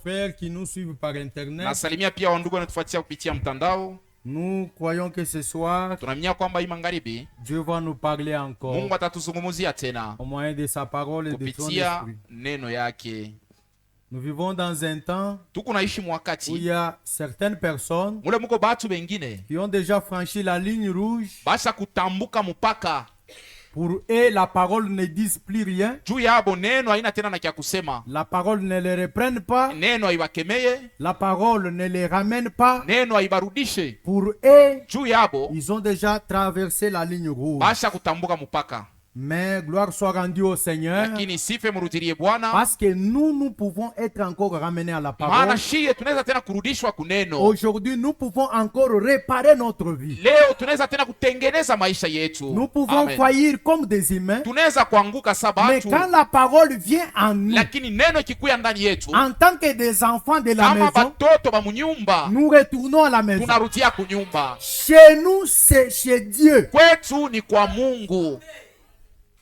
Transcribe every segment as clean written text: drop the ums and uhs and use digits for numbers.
Frères qui nous suivent par internet, nasalimia pia wandugu wanatufuatia kupitia mtandao. nous croyons que ce soir, Tunaamini kwamba hii magharibi Dieu va nous parler encore Mungu atatuzungumzia tena au moyen de sa parole et de son kupitia esprit. neno yake. Nous vivons dans un temps Tuko naishi où il mwakati y a certaines personnes mule muko batu bengine qui ont déjà franchi la ligne rouge. basha kutambuka mpaka Pour eux, la parole ne dit plus rien. juu yabo, neno haina tena na kya kusema, La parole ne les reprenne pas. neno haiwakemeye, La parole ne les ramène pas. neno haibarudishe. Pour eux, Juu yabo ils ont déjà traversé la ligne rouge. basha kutambuka mpaka. Mais gloire soit rendue au Seigneur. Lakini sife murudirie Bwana, Parce que nous pouvons être encore ramenés à la maana parole. shiye tunaweza tena kurudishwa kuneno. Aujourd'hui, nous pouvons encore réparer notre vie. Leo tunaweza tena kutengeneza maisha yetu. Nous pouvons Amen. faillir comme des humains. Tunaweza kuanguka Mais sabatu, quand la parole vient en nous, lakini neno ikikuya ndani yetu en tant que des enfants de la kama maison, batoto ba munyumba, nous retournons à la maison. tunarudia kunyumba. Chez nous, c'est chez Dieu. Kwetu ni kwa Mungu.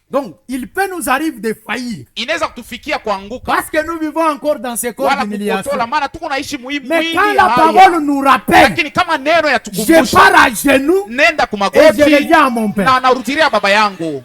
Donc, il peut nous arriver de faillir. Inaweza kutufikia kuanguka Parce que nous vivons encore dans ce corps wala d'humiliation. kukotola, maana tuko naishi muhimu Mais mwili quand la haya. parole nous rappelle, Lakini kama neno je yatukumbusha, pars à genoux nenda et je kumagoti reviens à mon na Père. narudiria baba yangu.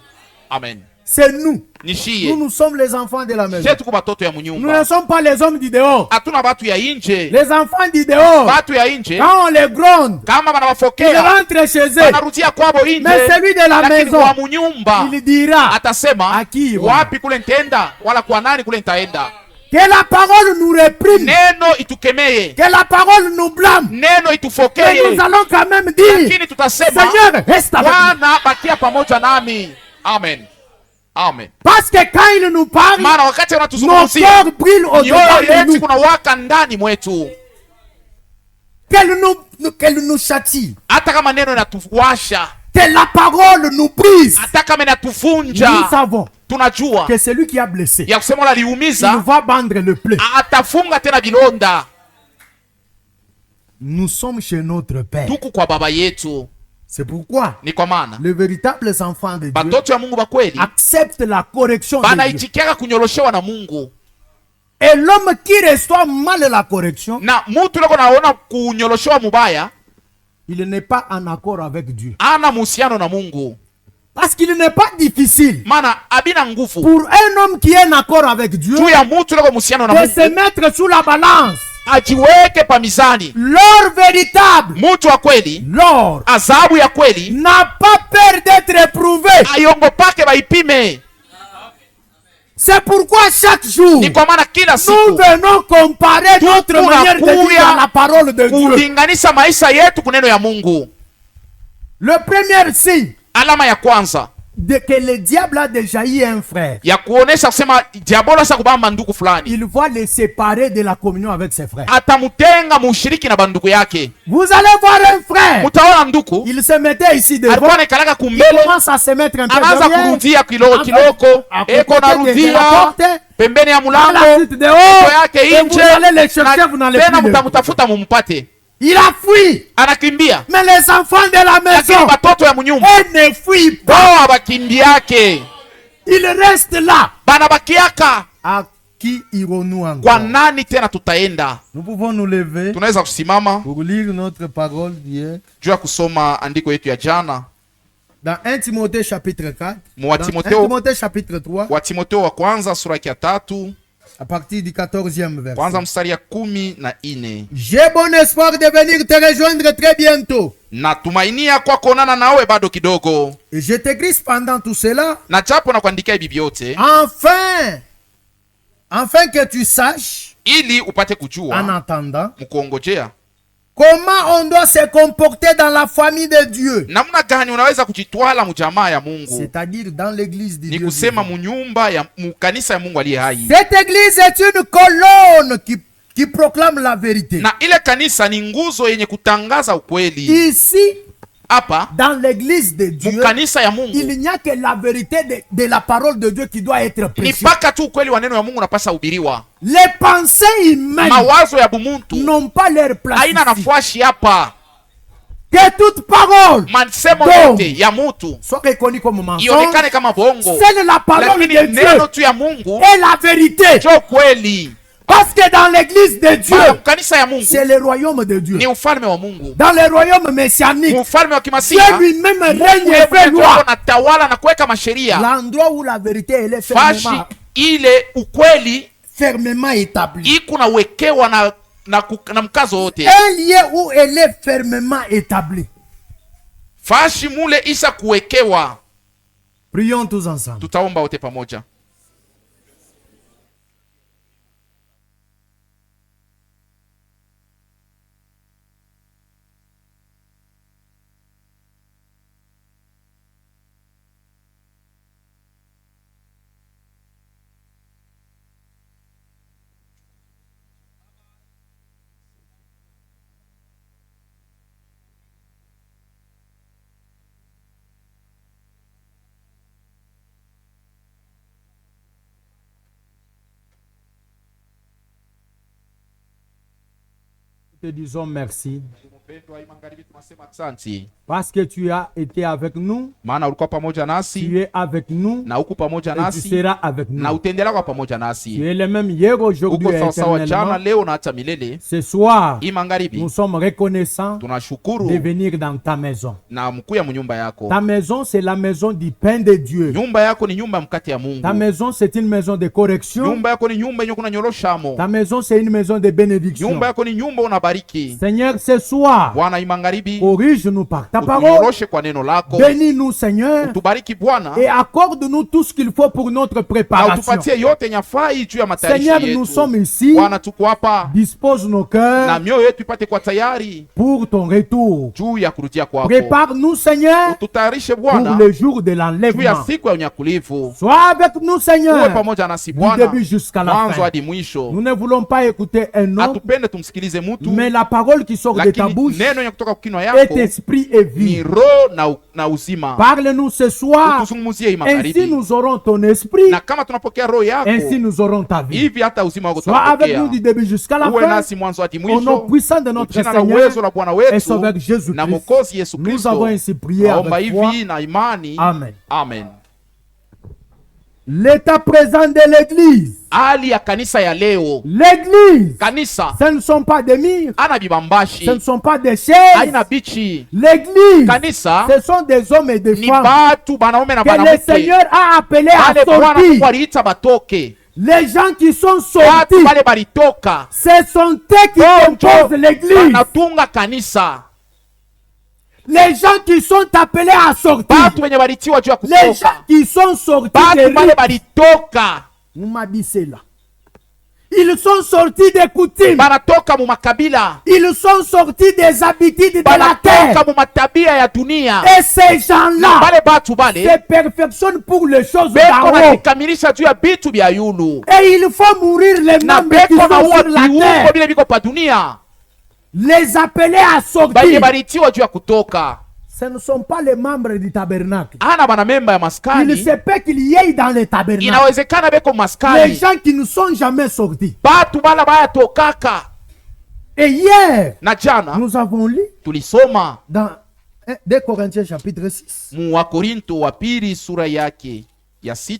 Amen. C'est nous. Nishiye Nous sommes les enfants de la maison. je tuko batoto ya Nous ne munyumba, sommes pas les hommes du dehors. hatuna batu ya inje. Les enfants du dehors, Batu ya inje quand on les gronde, kama ils banawafokea rentrent chez eux. banarudia kwabo inje, Mais celui de la lakini maison, wa munyumba il dira atasema Aki, wapi kule nitaenda, wala kwa nani kule nitaenda. que la parole nous réprime, Neno itukemeye, que la parole nous blâme. neno Mais itufokeye, nous allons quand même dire, lakini tutasema Seigneur, reste avec nous. Bwana bakia pamoja nami. Amen. Amen. Parce que quand il nous parle, Maana wakati nos wanatuzungumzia cœurs brillent au-dedans mioyo de yetu nous. kuna waka ndani mwetu, Qu'elle nous châtie, hata kama neno inatuwasha, que la parole nous brise. hata kama Nous inatuvunja, savons tunajua que celui qui a blessé, ya kusema la il liumiza va bendre le plaies. atafunga tena vilonda. Nous sommes chez notre Père. Tuko kwa baba yetu. C'est pourquoi Ni kwa maana les véritables enfants de Dieu batoto ya Mungu bakweli acceptent la correction de Dieu. banaitikaka kunyoroshewa na Mungu, Et l'homme qui reçoit mal la correction, na mutu leko naona kunyoroshewa mubaya il n'est pas en accord avec Dieu. ana muhusiano na Mungu, Parce qu'il n'est pas difficile maana abina nguvu pour un homme qui est en accord avec Dieu juu ya mutu leko muhusiano na de Mungu se mettre sous la balance. ajiweke pa mizani. L'or véritable, Mutu wa kweli, l'or, adhabu ya kweli n'a pas peur d'être éprouvé. ayongopake baipime. C'est pourquoi chaque jour, Ni kwa maana kila nous siku venons comparer notre manière de vivre à la parole de Dieu. kulinganisha maisha yetu kuneno ya Mungu. Le premier signe Alama ya kwanza de que le diable a déjà eu un frère, ya kuonesha kusema diabolo sa kubamba ndugu fulani, il va le séparer de la communion avec ses frères. atamutenga mushiriki na bandugu yake. Vous allez voir un frère, Mutaona ndugu il se mettait ici devant, alikuwa anakalaka il kumbele, commence à se mettre un peu anaanza derrière, kurudia kiloko, à eko côté de la narudia porte, pembeni ya à la mulango, suite dehors, yake et vous inje, allez le chercher, vous na n'allez tena plus le voir. mutamutafuta mumpate. Il a fui. Anakimbia, Mais les enfants de la lakini maison, batoto ya munyumba ils ne fuient pas. bao abakimbiake, Ils restent là. banabakiaka. À qui irons-nous Kwa encore? nani tena tutaenda? Nous pouvons nous lever Tunaweza kusimama pour lire notre parole d'hier. juu ya kusoma andiko yetu ya jana Dans 1 Timothée chapitre 4, Mwa dans 1 Timotheo, Timothée chapitre 3, wa Timotheo wa kwanza sura ya 3 à partir du 14e verset. kwanza mstari ya 14. J'ai bon espoir de venir te rejoindre très bientôt. Natumainia kwa kuonana nawe bado kidogo, Et je t'écris pendant tout cela, na japo na kuandikia hivi vyote afin que tu saches, ili upate en kujua attendant, mkuongojea comment on doit se comporter dans la famille de Dieu. namna gani unaweza kujitwala mujamaa ya Mungu, C'est-à-dire dans l'église de ni Dieu. kusema munyumba ya mukanisa ya Mungu aliye hai. Cette église est une colonne qui proclame la vérité. Na ile kanisa ni nguzo yenye kutangaza ukweli. Ici, Hapa dans l'église de Dieu, mukanisa ya Mungu il n'y a que la vérité de la parole de Dieu qui doit être ni prêchée. paka tu ukweli wa neno ya Mungu unapasa ubiriwa. Les pensées humaines Mawazo ya bumuntu n'ont pas leur place haina ici. nafasi hapa. Que toute parole Masemo Donc, yote ya mutu soit reconnue comme mensonge. ionekane kama bongo, C'est la parole lakini de Dieu neno tu ya Mungu et la vérité. ndio kweli. Parce que dans l'église de Dieu, Maana kanisa ya Mungu c'est le royaume de Dieu. ni ufalme wa Mungu. Dans le royaume messianique, Ufalme wa Dieu kimasiha lui-même règne et fait loi. anatawala na kuweka masheria. L'endroit où la vérité elle est Fashi ile ukweli fermement établie. iko nawekewa na mkazo wote. Un lieu où elle est fermement établie. Fashi mule isa kuwekewa. Prions tous ensemble. Tutaomba wote pamoja. Te disons merci parce que tu as été avec nous, Maana ulikuwa pamoja tu nasi es avec nous na uko pamoja et tu nasi seras avec na nous. utaendelea kwa pamoja Tu nasi. es le même hier, aujourd'hui Uko et sawasawa jana, éternellement. leo na hata milele. Ce soir, Hii magharibi nous sommes reconnaissants de tunashukuru venir dans ta maison. na mkuu ya nyumba yako. Ta maison, c'est la maison du pain de Dieu. Nyumba yako ni nyumba ya mkate ya Mungu. Ta maison, c'est une maison de correction. Nyumba yako ni nyumba yenye kuna nyoroshamo. Ta maison, c'est une maison de bénédiction. Nyumba yako ni nyumba unabariki. Seigneur, ce soir, Bwana, hii magharibi corrige-nous par ta parole. utunyoroshe kwa neno lako. Bénis-nous, Seigneur, Tubariki Bwana et accorde-nous tout ce qu'il faut pour notre na préparation. utupatie yote nyafai juu ya matayarisho Seigneur, nous yetu. sommes ici. Bwana, tuko hapa Dispose nos na cœurs mioyo yetu ipate kwa tayari pour ton retour. juu ya kurudia kwako. Prépare-nous, Seigneur, Ututayarishe pour Bwana le jour de juu ya l'enlèvement. siku ya unyakulivu. Sois avec nous, Uwe Seigneur, pamoja nasi du Bwana début jusqu'à la mwanzo fin. hadi mwisho. Nous ne voulons pas écouter un homme, Hatupende tumsikilize mtu, mais la parole qui sort de ta lakini bouche neno ya kutoka kwa kinywa est yako esprit et ni vie. roho na uzima. Parle-nous ce soir, Utuzungumzie hii ainsi magharibi, nous aurons ton esprit, na kama tunapokea roho yako ainsi nous aurons ta vie. hivi hata uzima wako Sois avec nous tutapokea. du début jusqu'à la Uwe fin, nasi mwanzo hadi au nom mwisho, puissant de notre jina la Seigneur uwezo la Bwana et wetu Sauveur na Jésus-Christ. Mwokozi Yesu Nous avons Kristo. ainsi prié Naomba avec foi. hivi na imani. Amen. Amen. L'état présent de l'église. Hali ya kanisa ya leo, L'église, kanisa ce ne sont pas des murs, ana bibambashi, ce ne sont pas des chaises. haina bichi. L'église, Kanisa ce sont des hommes et des ni femmes batu banaume na que le banamuke, Seigneur a appelés à bale Bwana Mungu sortir. aliita batoke. Les gens qui sont Watu sortis, bale balitoka ce sont eux qui composent l'église. banatunga kanisa. Les gens qui sont appelés à sortir, Batu wenye balitiwa juu ya les gens kutoka, qui sont sortis batu des bale rites, balitoka, là. Ils sont sortis des coutumes. banatoka mu makabila, Ils sont sortis des habitudes de la terre. banatoka mu matabia ya dunia. Et ces gens-là Bale batu se bale perfectionnent pour les choses beko d'en haut. najikamilisha juu ya bitu vya yulu, Et il faut mourir les na membres qui beko sont naua sur la viungo terre. vile viko pa dunia, Les appeler à bale sortir. balitiwa juu ya kutoka. Ce ne sont pas les membres du tabernacle. Ana bana memba ya Il maskani, se peut qu'il y ait dans le tabernacle inawezekana beko les maskani, gens qui ne sont jamais sortis. batu bala baya tokaka. Et hier, Na jana nous avons lu tulisoma dans 2 Corinthiens chapitre 6. mu Wakorinto wa pili sura yake ya 6.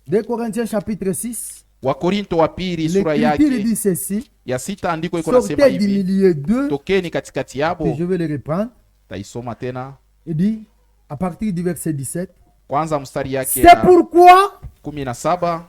2 Corinthiens chapitre 6. Wakorinto wa pili sura L'Écriture yake dit ceci. ya 6 andiko iko nasema Sortez du hivi: milieu d'eux. tokeni katikati Et yabo. je vais le reprendre. Taisoma tena Il dit, à partir du verset 17. kwanza mstari yake C'est ya pourquoi 17.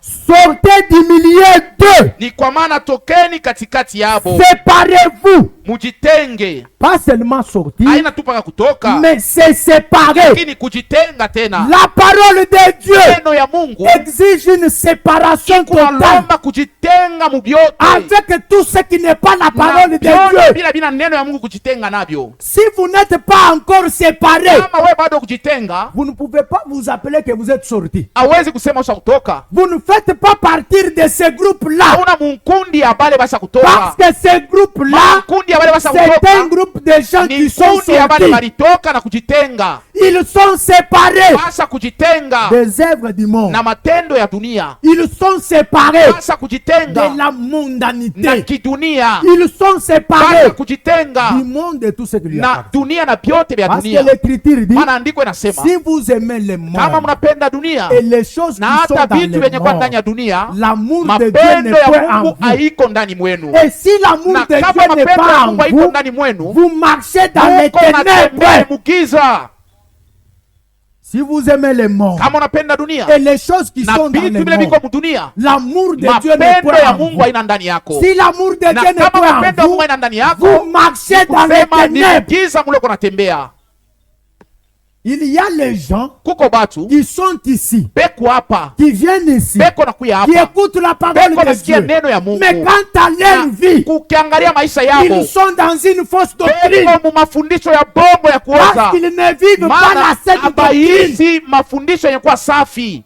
sortez du milieu d'eux. Ni kwa maana tokeni katikati yabo, Séparez-vous. mujitenge. Pas seulement sortir, Haina tu paka kutoka, mais c'est séparer. lakini kujitenga tena. La parole de Dieu Neno ya Mungu exige une séparation totale kunalomba kujitenga mu byote, avec tout ce qui n'est pas la na parole de vyote Dieu. bila bila neno ya Mungu kujitenga navyo. Si vous n'êtes pas encore séparé, Kama wewe bado kujitenga, vous ne pouvez pas vous appeler que vous êtes sorti. hawezi kusema usha kutoka. Vous ne faites pas partir de ce groupe-là. Hauna munkundi ya bale basha kutoka. Parce que ce groupe-là, Munkundi ya bale basha c'est un kutoka groupe de gens ni qui sont kundi ya bale sortis. balitoka na kujitenga, Ils sont séparés basha kujitenga des œuvres du monde. na matendo ya dunia, Ils sont séparés basha de kujitenga la na mondanité. kidunia, Ils sont basha séparés kujitenga du monde et tout ce qui lui na appartient. dunia na vyote vya Parce que dunia. l'écriture dit, Maana andiko inasema si vous aimez le kama monde mnapenda dunia et les choses na qui hata sont hata dans vitu le vyenye kwa ndani monde, ya dunia, l'amour de Dieu mapendo n'est ya point en Mungu vous. haiko ndani mwenu. Et si l'amour Na de kama Dieu n'est mapendo ya pas en Mungu haiko vous, ndani mwenu, vous marchez dans les muko natembea ténèbres. mugiza. Si vous aimez le monde Kama unapenda dunia et les choses qui na sont dans vitu le vile viko monde, mudunia, l'amour de Dieu n'est mapendo point ya en Mungu vous. haina ndani yako. Si l'amour de Dieu Na n'est kama point mapendo ya en Mungu vous, haina ndani yako, vous marchez dans les kusema ni ténèbres. giza mule uko natembea. Il y a les gens Kuko batu qui sont ici, beko hapa, qui viennent ici, beko nakuya qui hapa, écoutent la parole beko de nasikia Dieu. neno ya Mungu, Mais quant à leur vie, kukiangalia maisha ils yao sont dans une fausse doctrine. beko mu mafundisho ya bongo ya Parce kuoza, qu'ils ne vivent pas la maana sainte doctrine. abaishi mafundisho yenye kuwa safi.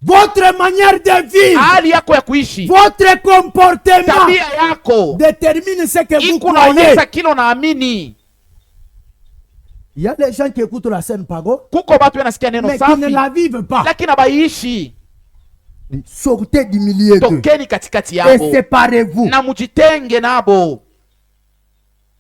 Votre manière de vivre, Hali yako ya kuishi, votre comportement tabia yako détermine ce que vous iko croyez. naonyesha kile unaamini. Il y a des gens qui écoutent la scène pago, Kuko batu wanasikia neno mais qui ne safi la vivent pas. lakini abaishi. Sortez du milieu d'eux Tokeni katikati et yabo séparez-vous. na mujitenge nabo.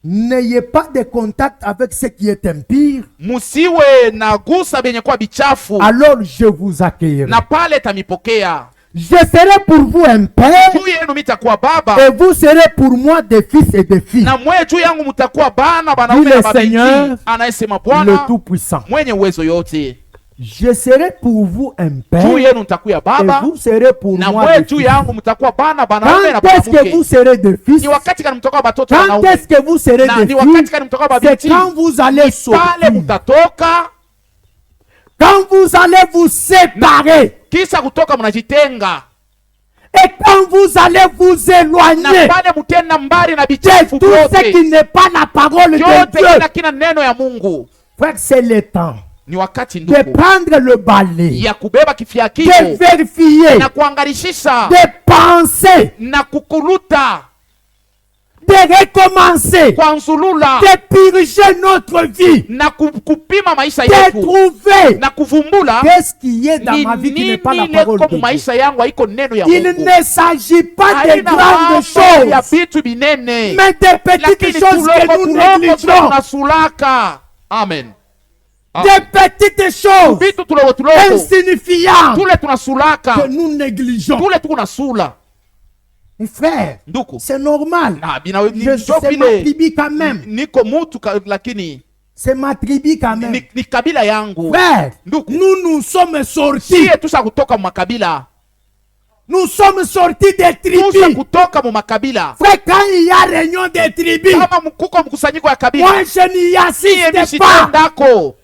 N'ayez pas de contact avec ce qui est impur. Musiwe na gusa benye kwa bichafu, Alors je vous accueillerai. na pale tamipokea. Je serai pour vous un père Juu yenu mitakuwa baba, et vous serez pour moi des fils et des filles. na mwe juu yangu mutakuwa bana banaume Dit le na babinti. Seigneur, Anayesema Le Bwana Tout-Puissant. mwenye uwezo yote. Je serai pour vous un Juu père yenu mtakuwa et baba, vous serez pour na moi mwe des juu fils. yangu mtakuwa bana banaume na Quand est-ce que vous banamuke. serez des fils? Ni wakati gani mtakuwa batoto Quand wanaume? est-ce que vous serez Na des ni wakati filles? gani mtakuwa C'est babinti? quand vous allez Pale sortir. mutatoka, Quand vous allez vous séparer. kisha kutoka mnajitenga, Et quand vous allez vous na éloigner pale mutenda mbali na de bichafu tout ce vyote qui n'est pas la parole de vyote, Dieu, kila kina neno ya Mungu. Frère, c'est le temps Ni wakati de ndugu prendre le balai, ya kubeba de kifiakio vérifier, na kuangalishisha de penser, na kukuluta de recommencer, kwanzulula de purger notre vie, na kupima maisha de yetu trouver na kuvumbula qu'est-ce qui est dans ni ma vie qui n'est pas la nini parole leko de mu Dieu. maisha yangu haiko neno ya Il Mungu. ne s'agit pas de Haina grandes mambo ya choses, vitu binene, mais de petites lakini choses que tuloko nous tuloko négligeons. tunasulaka. Amen. Des petites choses Vitu tuloko tuloko insignifiantes tule tunasulaka, que nous négligeons. tule tunasula. Mais frère, Nduku c'est normal. na bina C'est ma tribu quand même. niko mutu lakini C'est ma tribu quand même. ni kabila yangu. Frère, Nduku Nous sommes sortis. siye tusha kutoka mu makabila, Nous sommes sortis des tusha tribus. kutoka mu makabila. Frère, quand il y a réunion des tribus, Kama kuko mkusanyiko ya kabila, moi je n'y siye assiste pas. mishitendako,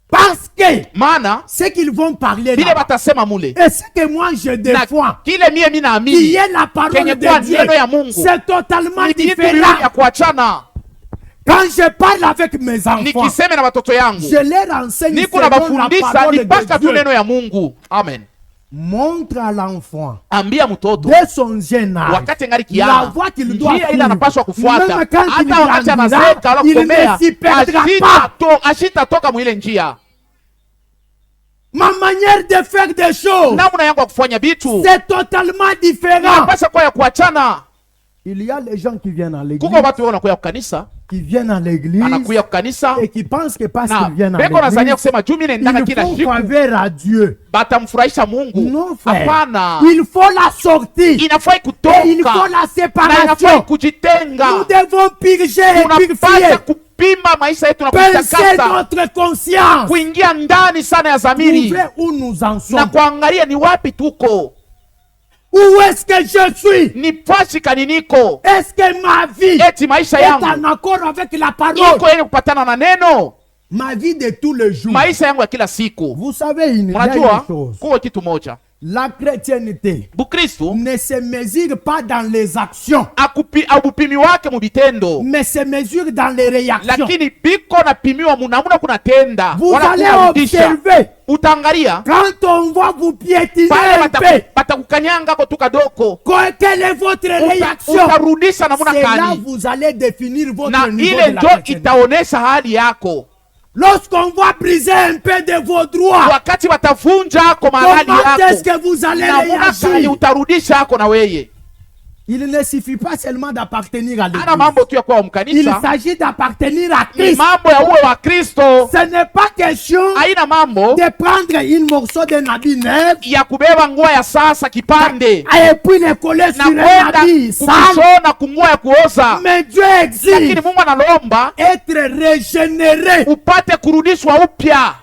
Parce que maana ce qu'ils vont parler vile là, batasema mule et ce que moi je na défends, kile mie qui mi naamini est la parole kenye de kuwa Dieu, neno ya Mungu c'est totalement ni vitu viwili différent. ya kuachana. Quand je parle avec mes enfants, Nikiseme na watoto yangu je leur enseigne niko na selon la bafundisha parole ni mpaka de tu Dieu. neno ya Mungu. Amen. montre à l'enfant Ambia mtoto dès son jeune âge wakati ngari La kiana voie qu'il doit njia ile suivre. anapaswa kufuata, Même quand il hata wakati grandira, anazeka wala il kusomea, ne s'y perdra pas. ashitatoka mwile njia. Ma manière de faire des choses, Namna yangu ya kufanya vitu c'est totalement différent. inapaswa kuwa ya kuachana. il y a les gens qui viennent à l'église, Kuko watu wanakuya kukanisa, qui viennent à l'église anakuya kukanisa et qui pensent que parce na qu'ils viennent à beko nazania l'église, kusema juu mimi naendaka ils kila font siku faveur à Dieu. batamfurahisha Mungu. Non, frère. Hapana, Il faut la sortie. inafai Et il faut kutoka la na séparation. inafai kujitenga. Nous devons purger et Tunapaswa purifier. kupima maisha yetu na Penser kutakasa, notre conscience. kuingia ndani sana ya zamiri Trouver où nous en na sommes. kuangalia ni wapi tuko, Où est-ce que je suis? ni fashi kaniniko, Est-ce que ma vie eti maisha est en yangu accord avec la parole? iko yenye kupatana na neno. Ma vie de tous les jours. Maisha yangu ya kila siku, Vous savez, il y a unajua une chose. kuko kitu moja, La chrétienté Bukristu ne se mesure pas dans les actions, abupimi wake mu vitendo, Mais se mesure dans les réactions. lakini biko napimiwa munamuna kunatenda. Vous wala allez kunarudisha. observer. Utaangalia Quand on va vous piétiner pale un peu, batakukanyanga ko tu kadoko, quelle est votre réaction? utarudisha namuna c'est là kani, vous allez définir votre na niveau ile de la njo chrétienté. itaonesha hali yako. Lorsqu'on va briser un peu de vos droits, Wakati watavunja ko mahali comment est-ce yako, que vous allez namuna kani réagir? utarudisha yako na weye. Il ne suffit pas seulement d'appartenir à Ana l'église. mambo tu ya kuwa Il mkanisa. s'agit d'appartenir à Ni Christ. mambo ya uwe wa Kristo. Ce n'est pas question Haina mambo de prendre une morceau d'un habit neuf ya kubeba nguo ya sasa kipande et puis le coller na sur un kwenda habit sale. kumshona kunguo ya kuoza. Mais Dieu Lakini exige Mungu analomba être régénéré, upate kurudishwa upya.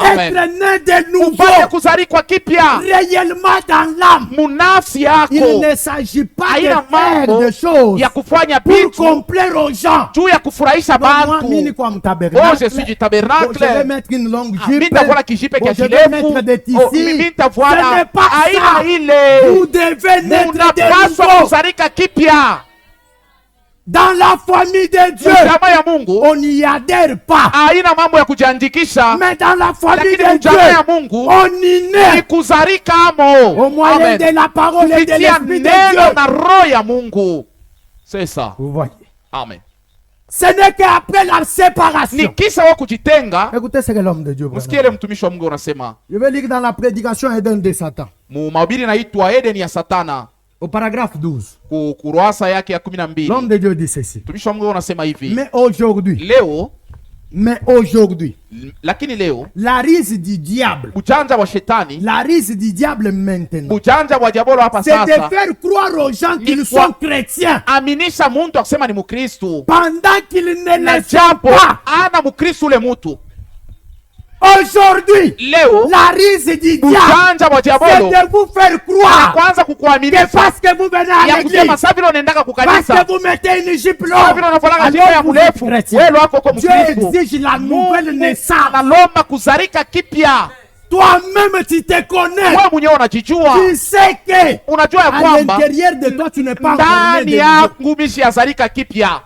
Amen. être né de nouveau, Upate kuzarikwa kipya réellement dans l'âme. munafsi Il yako. ne s'agit pas de Haina faire mambo des choses ya kufanya pour vitu complaire aux gens. juu ya kufurahisha Donc, moi, mimi bantu. kwa Oh, mtabernacle. je suis du Bon, je vais tabernacle. mettre une longue Ah, jupe. nitavala kijipe Bon, kia je vais kirefu. mettre des Oh, tissus. mimi Ce nitavala n'est pas aina ça. Vous ile. devez naître de Munapaswa nouveau kuzarika kipya dans la famille de Dieu. mujama ya Mungu. On n'y adhère pas. Haina mambo ya kujiandikisha, Mais dans la famille lakini de mujama ya Dieu, Mungu on y ni naît kuzarika amo. au moyen Amen. de la parole et de Kupitia l'Esprit de neno Dieu. na roho ya Mungu. C'est ça. Vous voyez. Amen. Ce n'est qu'après la séparation. Ni kisa wa kujitenga. Écoutez ce que l'homme de Dieu va Msikie ile mtumishi wa Mungu unasema Je vais lire dans la prédication Eden de Satan. mu mahubiri naitwa Eden ya Satana, Au paragraphe 12. kurasa yake ya 12. L'homme de Dieu dit ceci. Mtumishi wa Mungu unasema hivi, Mais aujourd'hui, lakini leo la ruse du diable, ujanja wa shetani, la ruse du diable maintenant, ujanja wa diabolo hapa c'est de sasa, faire croire aux gens qu'ils Ni sont chrétiens aminisha muntu akusema ni Mkristu pendant qu'ils ne na le sont japo pas. ana Mkristu ule mutu. Aujourd'hui, Leo la ruse du diable, ujanja wa c'est diabolo de vous faire croire kwanza que kukuaminisha parce que vous venez à ya l'église, kusema saa vile unaendaka parce kukanisa, que vous mettez une jupe saa vile longue, unavalanga jipo ya alors vous êtes mrefu, chrétien. wewe wako uko Dieu Mkristu. exige la nouvelle Mungu naissance. analomba kuzarika kipya. Toi-même, tu te connais. Wewe mwenyewe unajijua, Tu sais que unajua ya à kwamba l'intérieur de toi, tu n'es pas encore né ndani de nouveau. yangu mishiyazarika kipya.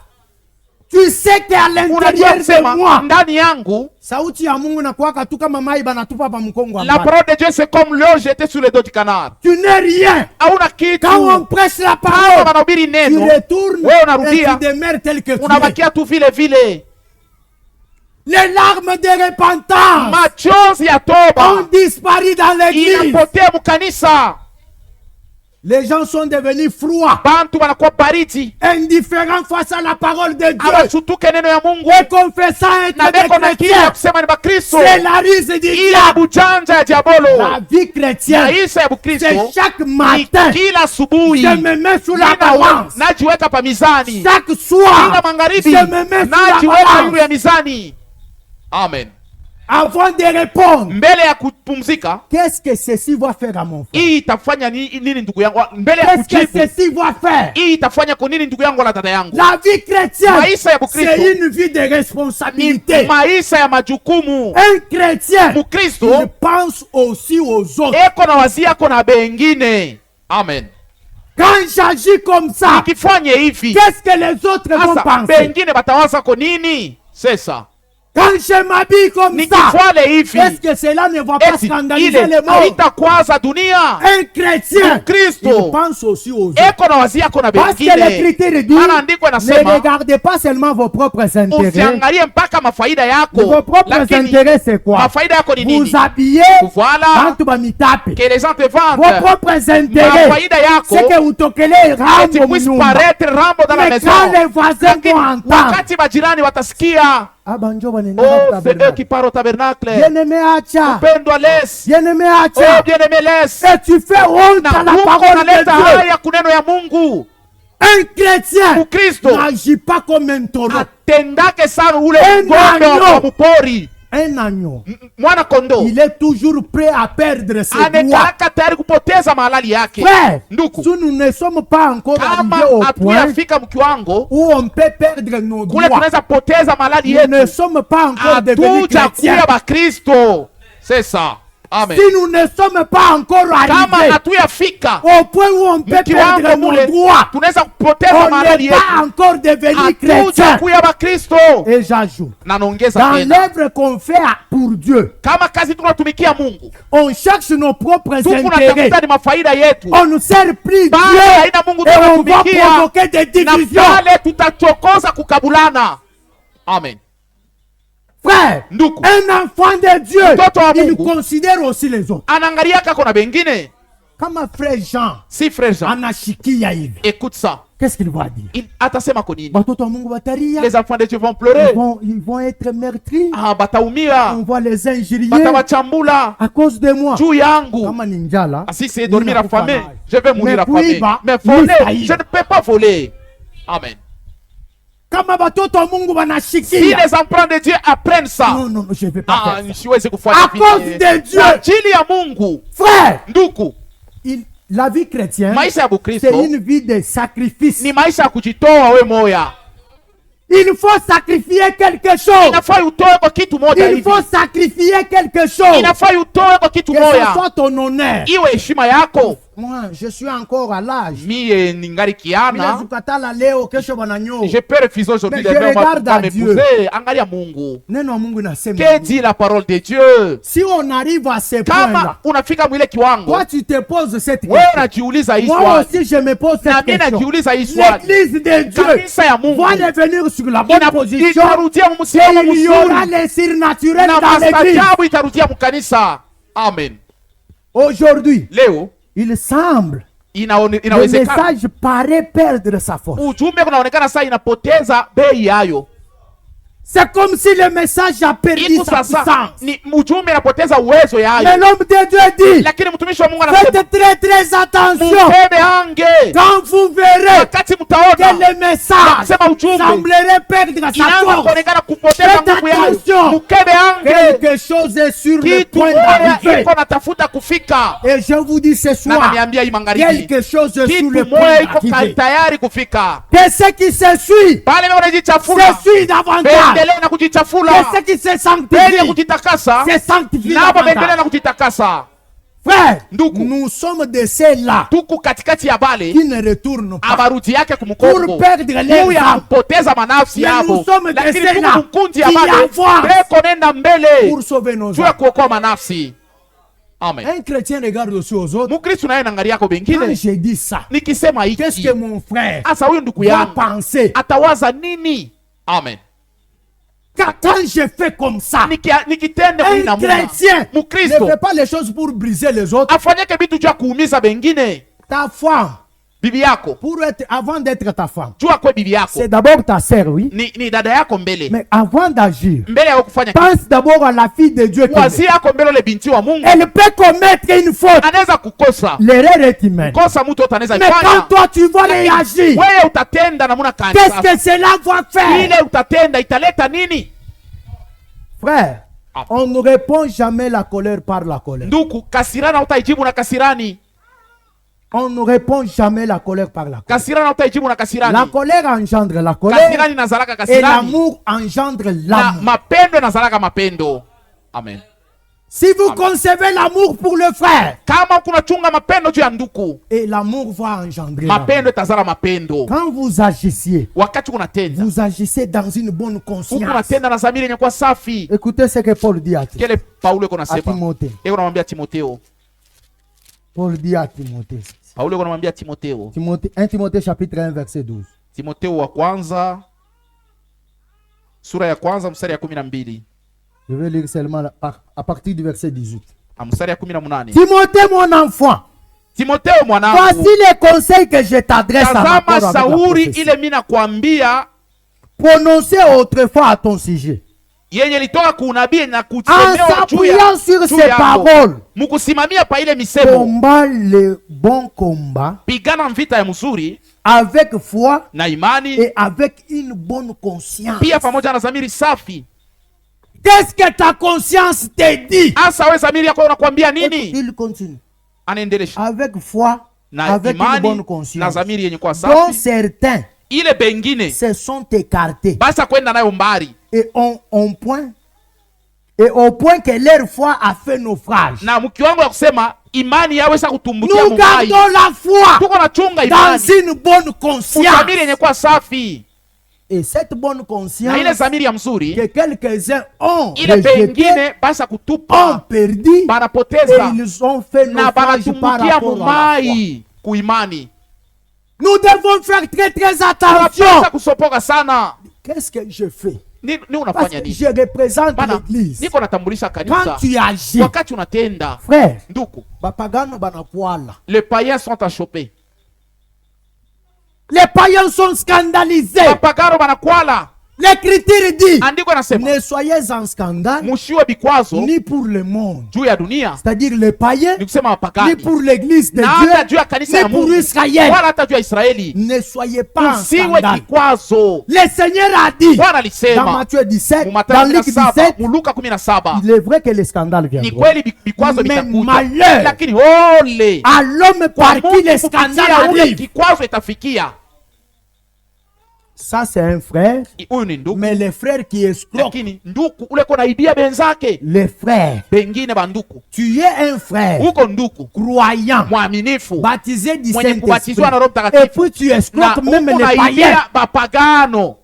Tu sais qu'à Unajua l'intérieur de kusema moi, ndani yangu sauti ya Mungu inakuwaka tu kama mai banatupa pa mkongo wa la mbali. parole de Dieu c'est comme l'eau jetée sur les dos du canard. Tu n'es rien. Hauna kitu. Quand on prêche la Kama parole, wanahubiri tu neno, retournes wewe et unarudia, tu demeures tel que tu es. unabakia tu vile vile. Les larmes de repentance Machozi ya ont toba disparu dans l'église. inapotea mkanisa. Les gens sont devenus froids, Bantu wanakuwa baridi, indifférents face à la parole de Dieu. abashutuke neno ya Mungu Et confessant être na des beko na kili ya chrétiens, kusema ni Bakristo. c'est la ruse du Ila diable. bujanja ya diabolo. La vie chrétienne, Maisha ya Bukristo c'est chaque ni matin, kila asubuhi je me mets sous la balance. najiweka pa mizani, Chaque kila soir, magharibi je me mets sous la najiweka yulu balance. ya mizani. Amen. Avant de répondre, Mbele ya kupumzika, qu'est-ce que ceci va faire à mon frère? hii itafanya nini ndugu yangu? Mbele ya Qu'est-ce que kujibu, ceci va faire? hii itafanya kwa nini ndugu yangu wala dada yangu? La vie chrétienne, Maisha ya Bukristo c'est une vie de responsabilité. maisha ya majukumu. Un chrétien, il Mkristo pense aussi aux autres. eko na wazia yako na bengine. Amen. Quand j'agis comme ça, Nikifanye hivi, qu'est-ce que les autres vont sasa penser? bengine batawaza ko nini? Sasa Quand je m'habille comme ça, nikifwale hivi, est-ce que cela ne va pas eti scandaliser ile les morts? haitakwaza dunia. Un chrétien, Mkristo il pense aussi aux autres. eko na wazia yako na Parce que bengine. l'Écriture dit, Maana andiko ne nasema regardez pas seulement vos propres intérêts. usiangalie mpaka mafaida Vos yako, propres lakini intérêts, c'est quoi? mafaida yako ni nini? Vous habillez, Voilà, bantu bamitape. que les gens te Vos vendent propres intérêts, mafaida yako, c'est que utokele eti rambo puisse mnyumba. paraître rambo dans la Mais maison. quand les voisins Lakini vont entendre, wakati majirani watasikia, ah banjo banenda oh, c'est eux tabernacle. qui parlent au tabernacle. Bien-aimé acha, Pendwa laisse, bien-aimé oh acha, bien-aimé laisse. et tu fais honte à Na la Mungu parole analeta de Dieu. haya kuneno ya Mungu. Un chrétien Mkristo n'agit pas comme un taureau, atendake sana ule Un ng'ombe wa agneau. mpori, un agneau. mwana kondoo. Il est toujours prêt à perdre ses droits. Amekalaka tayari kupoteza mahalali yake. Frère, Ndugu, si nous ne sommes pas encore kama arrivés au point hatuyafika mkiwango où on peut perdre nos kule droits, tunaweza poteza mahalali nous ne yetu, sommes pas encore devenus hatuja chrétiens. kuya Bakristo. C'est ça. Amen. Si nous ne sommes pas encore Kama arrivés hatuyafika au point où on peut mkiwango perdre nos mule droits, tunaweza kupoteza on mahalali n'est yetu, pas encore devenus hatuja chrétiens. kuya Bakristo. Et j'ajoute, Na naongeza dans tena, l'œuvre qu'on fait pour Dieu, kama kazi tunatumikia Mungu, on cherche nos propres tuku intérêts. natafuta ni mafaida yetu, On ne sert plus bale Dieu haina Mungu et on va tunatumikia, provoquer des na divisions. pale tutachokoza kukabulana. Amen. Frère, Ndugu, un enfant de Dieu, Mtoto wa il Mungu considère aussi les autres. anaangalia kako na bengine. Kama frère Jean Si frère Jean anashikia hivi, écoute ça, qu'est-ce qu'il va dire? il atasema konini? Watoto wa Mungu watalia, Les enfants de Dieu vont pleurer. ils vont être meurtris, Ah, bataumia, on va les injurier batawachambula à cause de moi. juu yangu. Kama ni njala, Ah, si c'est dormir Nina affamé, kufa nayo. je vais mourir Mais affamé. kuiba, Mais ni voler, sahihi. je ne peux pas voler. Amen. kama watoto wa Mungu Si wanashikia, les enfants de Dieu apprennent ça, non, non, je vais pas ah, faire ça. siwezi À kufuata cause vile. de Dieu. Kwa ajili ya Mungu, Frère, ndugu, la vie chrétienne, maisha ya c'est Bukristo une vie de sacrifice. ni maisha ya kujitoa we moya. Il faut sacrifier quelque chose. Inafaa utoe kwa kitu moja Il hivi. faut sacrifier quelque chose. Inafaa utoe kwa kitu Que ce moja, soit ton honneur. iwe heshima yako. Moi, je suis encore à l'âge. Mie ningali kiana, Minazukatala leo kesho bananyo. je peux refuser aujourd'hui Mais de je faire regarde à m'épouser. Angalia Mungu. Neno wa Mungu inasema. Que dit la parole de Dieu? Si on arrive à ce Kama point-là, unafika mwile kiwango, toi tu te poses cette wewe question. unajiuliza hii Moi swali. aussi je me pose Na cette mimi question. najiuliza hii swali. L'église de Dieu Kanisa ya Mungu va revenir sur la bonne position. itarudia Et msimamo il y aura mzuri les surnaturels na dans l'église. mastajabu itarudia mkanisa. Amen. Aujourd'hui, Leo il semble le inawezekana message paraît perdre sa force. ujumbe kunaonekana saa inapoteza bei yayo. C'est comme si le message a perdu Iko sa sasa puissance. ni ujumbe inapoteza uwezo Mais yayo. l'homme de Dieu dit, Lakini mtumishi wa Mungu anasema faites très très attention mupende ange quand vous verrez wakati que mtaona le message Sema ujumbe semblerait perdre sa inaanza force. kuonekana kupoteza Faites nguvu yayo. attention. Mukebe ange Quelque chose est sur le kitu point moja d'arriver. iko natafuta kufika. Et je vous dis ce Na soir, naniambia hii magharibi quelque chose est sur le kitu point moja iko d'arriver. tayari kufika. Que ce qui se suit, Pale wewe unajichafula, se suit davantage. endelea na kujichafula. Que ce qui se Mbele ya sanctifie, kujitakasa, se sanctifie nabo endelea davantage. na kujitakasa. Frère, Ndugu. nous sommes de ceux-là Tuko katikati ya bale qui ne retournent pas abarudi yake pour kumkongo perdre juu ya l'exemple, kupoteza manafsi Mais yabo, nous sommes lakini de tuko ceux-là mkundi ya qui bale avancent beko nenda mbele pour sauver nos juu ya âmes. kuokoa manafsi. Amen. Un chrétien regarde aussi aux autres. Mukristo naye naangalia yako Quand bengine, j'ai dit ça, nikisema qu'est-ce hiki que mon frère asa huyu ndugu va yangu penser atawaza nini? Amen. quand je fais comme ça? Nikitenda hii Un namuna, chrétien ne Mukristo fait pas les choses pour briser les autres. afanyake vitu juu ya kuumiza bengine. Ta femme, Bibi yako avant d'être ta femme, jua kwe bibi yako c'est d'abord ta sœur, oui. ni dada yako mbele, Mais avant d'agir, mbele ya kufanya pense d'abord à la fille de Dieu. wazi yako mbele ole binti wa Mungu. Elle peut commettre une faute. Anaweza kukosa L'erreur est humaine. kosa, mtu yote anaweza Mais quand ifanya. toi tu vas réagir, Wewe utatenda namuna kani? qu'est-ce Sasa que cela va faire? ile utatenda italeta nini? Frère, Ah. on ne répond jamais la colère par la colère. Ndugu, kasirana utaijibu na kasirani. On ne répond jamais la colère par la colère. Kasirana utaijibu na La kasirani. colère engendre la colère Kasirani nazalaka et kasirani l'amour engendre na l'amour. mapendo nazalaka mapendo. Amen. Si vous concevez l'amour pour le frère, Kama kunachunga mapendo juu ya nduku, et l'amour va engendrer l'amour. mapendo itazala mapendo. Quand vous agissiez, Wakati kunatenda, vous agissez dans une bonne conscience. kunatenda na zamiri yenye kuwa safi. Écoutez ce que Paul dit à Timothée. Kile Paulo iko À nasema, Timothée. iko namwambia Timotheo. Paul dit à Timothée. Paulo iko namwambia Timotheo. 1 Timothée chapitre 1 verset 12. Timotheo wa kwanza sura ya kwanza mstari ya 12 Je vais lire seulement à partir du verset 18. mstari ya 18. Timothée, mon enfant, Timotheo voici mwanangu, les conseils que je t'adresse en tazama rapport avec la shauri prophétie. ile mimi nakwambia Prononcé autrefois à ton sujet. yenye litoka kuunabii na En kusemewa juu s'appuyant ya sur juu ces yako. paroles, Mkusimamia pa ile misemo, combat le bon combat pigana vita ya mzuri avec foi na imani, et avec une bonne conscience. pia pamoja na zamiri safi. Qu'est-ce que ta conscience te dit? Asa we zamiri yako unakwambia nini? Il continue. Anaendelesha Avec foi, na avec une bonne imani na conscience. zamiri yenye kuwa Donc safi, certains ile bengine se sont écartés basa kwenda nayo mbali et au point que leur foi a fait naufrage. na mkiwango ya kusema imani yaweza kutumbukia Nous mumai. gardons la foi Tuko na chunga dans imani une bonne conscience. zamiri yenye kuwa safi, Et cette bonne na ile conscience zamiri ya mzuri que quelques-uns ont ile rejetée, bengine basa ont kutupa, perdu et banapoteza ils ont fait na naufrage par banatumbukia rapport à la foi. mumai kuimani. Nous devons faire très très attention. Tunapasa kusopoka sana. Qu'est-ce que je fais? Ni Parce unafanya que nini? je représente Bana, l'église. niko natambulisha Quand kanisa. tu agis, Wakati unatenda, frère, nduku, bapagano banakwala. les païens sont à choper. Les païens sont scandalisés. Wapagano banakwala. L'écriture dit, Andiko nasema, ne soyez en scandale mushiwe bikwazo ni pour le monde, juu ya dunia, c'est-à-dire les païens, ni kusema ni wapagani, pour l'église de na hata juu Dieu, ya kanisa ya ni pour Mungu, Israël. wala hata juu ya Israeli. Ne soyez pas en Usiwe scandale. kikwazo. Le Seigneur a dit Bwana dans alisema Matthieu 17, mu dans Mathayo Luc 17, 17, mu Luka 17, il est vrai que les scandales ni viendront. kweli vikwazo Mais vitakuja, malheur lakini ole à l'homme kwa par qui Mungu les scandales kupitia ule arrivent. kikwazo itafikia. Ça, c'est un frère, Huyu ni ndugu, mais les frères qui escroquent, lakini nduku ule kona ibia benzake les frères, pengine banduku. tu es un frère Uko nduku croyant, mwaminifu baptisé du mwenye Saint-Esprit, kubatizwa na Roho et Mtakatifu, puis tu na escroques même uko les païens. naibia bapagano,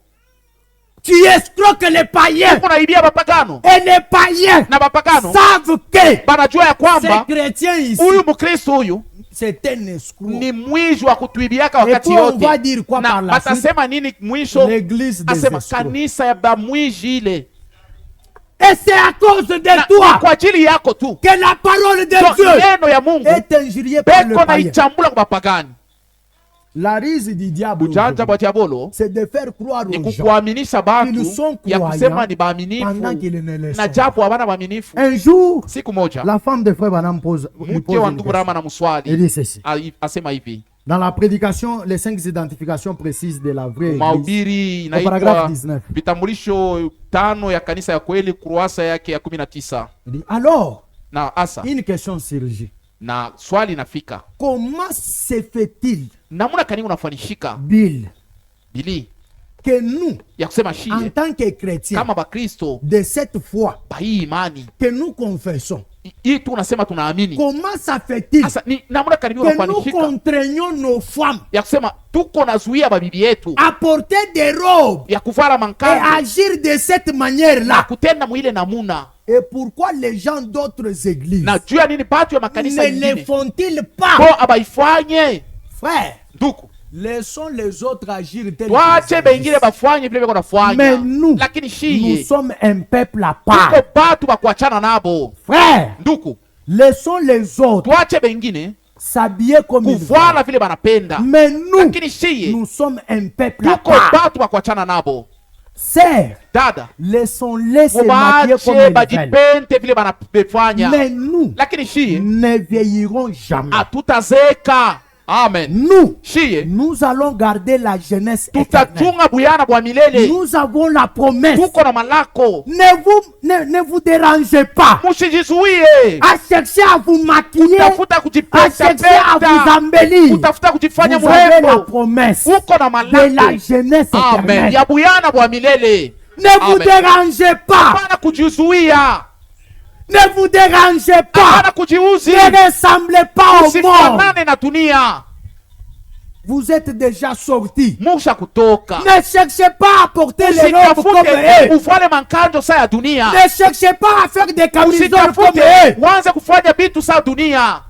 Tu escroques les païens. uko naibia bapagano, Et les païens na bapagano savent que banajua ya ces kwamba chrétiens ici, huyu Mkristo huyu c'est un escroc. ni mwizi wa kutuibiaka Et wakati puis on va yote. dire quoi Na par la suite? batasema nini mwisho? L'église des Asema escrocs. kanisa ya bamwizi ile, Et c'est à cause de na ni toi kwa ajili yako tu que la parole de ndio Dieu neno ya Mungu est injuriée par le beko païen. naichambula kwa bapagani. La ruse du diable, Ujanja bwa diabolo c'est de faire croire ni aux gens kukuaminisha batu Ils sont ya kusema ni pendant baaminifu qu'ils ne le na sont. japo habana baaminifu. Un jour, Siku moja la femme de frère Branham lui mke pose wa une ndugu question. Rama na Elle muswali dit ceci. asema hivi, Dans la prédication, les 5 identifications précises de la vraie église. mahubiri paragraphe inaitwa 19. vitambulisho 5 ya kanisa ya kweli, kurasa yake ya 19. Il dit, alors, Na asa une question surgit. na swali nafika, Comment se fait-il, namuna kani unafanishika Bill, bili que nous, ya kusema en shie tant que chrétiens, kama bakristo de cette foi ba hii imani que nous confessons, hii tu unasema tunaamini, comment ça fait-il sasa ni namuna kani que nous unafanishika contraignons nos femmes ya kusema tuko nazuia babibi yetu à porter des robes ya kuvala et mankanzo agir de cette na manière-là? kutenda mwile namuna? Et pourquoi les gens d'autres églises Na juu ya nini batu ya makanisa ne le ingine font-ils ko pas? abaifanye? Frère, Nduku, laissons les autres agir tel twache qu'ils bengine agissent. bafanye vile beko Mais nafanya, nous, lakini nous shiye sommes un peuple à tuko part. batu bakuachana nabo. Frère, Nduku, laissons les autres twache bengine s'habiller comme ils kuvala veulent. vile banapenda, Mais nous, lakini shiye nous sommes un peuple à tuko part. batu bakuachana nabo. Sœurs, Dada, laissons-les se maquiller comme mubache ils veulent. bajipente vile banafanya, Mais nous lakini shiye ne vieillirons jamais. hatutazeka. Amen. Nous, Shiye nous allons garder la jeunesse éternelle. tutachunga buyana bwa milele, Nous avons la promesse. tuko na malako. Ne vous dérangez pas Mushijizuie à chercher à vous maquiller, kutafuta à kujipenda chercher à vous penda, embellir. kutafuta kujifanya Vous avez la mrembo, promesse uko na de la malako. jeunesse Amen. éternelle. Ya buyana bwa milele. Ne vous Amen. dérangez pas. Hapana kujizuia, Ne vous dérangez pas. hapana kujiuzi, Ne ressemblez pas au monde. usifanane na dunia. Vous êtes déjà sortis. Musha kutoka, Ne cherchez pas à porter les robes comme usitafute eux. ufale mankanjo sa ya dunia, Ne cherchez pas à faire des camisoles comme usitafute eux. uanze kufanya vitu sa dunia,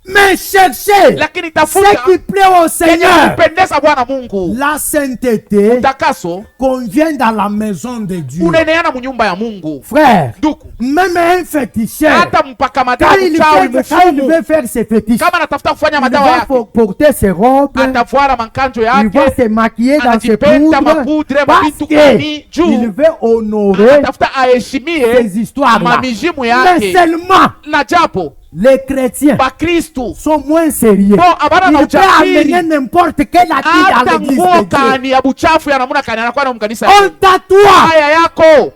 Mais cherchez lakini ce tafuta qui plaît au yenye Seigneur. kumpendeza Bwana Mungu. La sainteté Utakaso convient dans la maison de Dieu. uneneana munyumba ya Mungu. Frère, Nduku, même un féticheur, hata mpaka quand madawa il, mchawi quand il mfumu, veut faire ses fétiches, kama anatafuta kufanya il madawa va yake, porter ses robes, atafuara mankanjo il va yake, se maquiller dans ses anajipenda poudres, mapudre parce mavitu kani qu'il juu veut honorer anatafuta aheshimie ces histoires-là. mamijimu Mais yake. seulement Na japo les chrétiens Bakristu sont moins sérieux. Bon, abana na Il peut ujasiri. amener n'importe quel habit dans hata l'église nguo de Dieu. kani ya buchafu ya namuna kani anakuwa na mkanisa Honte à toi, haya yako.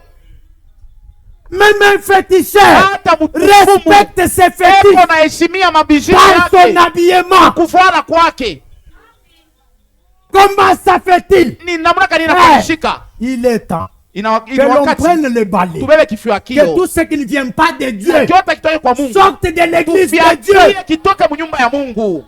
même un féticheur Hata mtukufu respecte ses eko fétiches naheshimia mabijimu par son yake habillement. kufuala kwake. Comment ça fait-il? Ni namuna kani Frère, inafanishika. il est temps Ina que l'on wakati prenne le balai. tubebe kifua Que kilo tout ce qui ne vient pas de Dieu chote kitoke kwa Mungu, sorte de l'église de Dieu. tufiakie kitoke munyumba ya Mungu.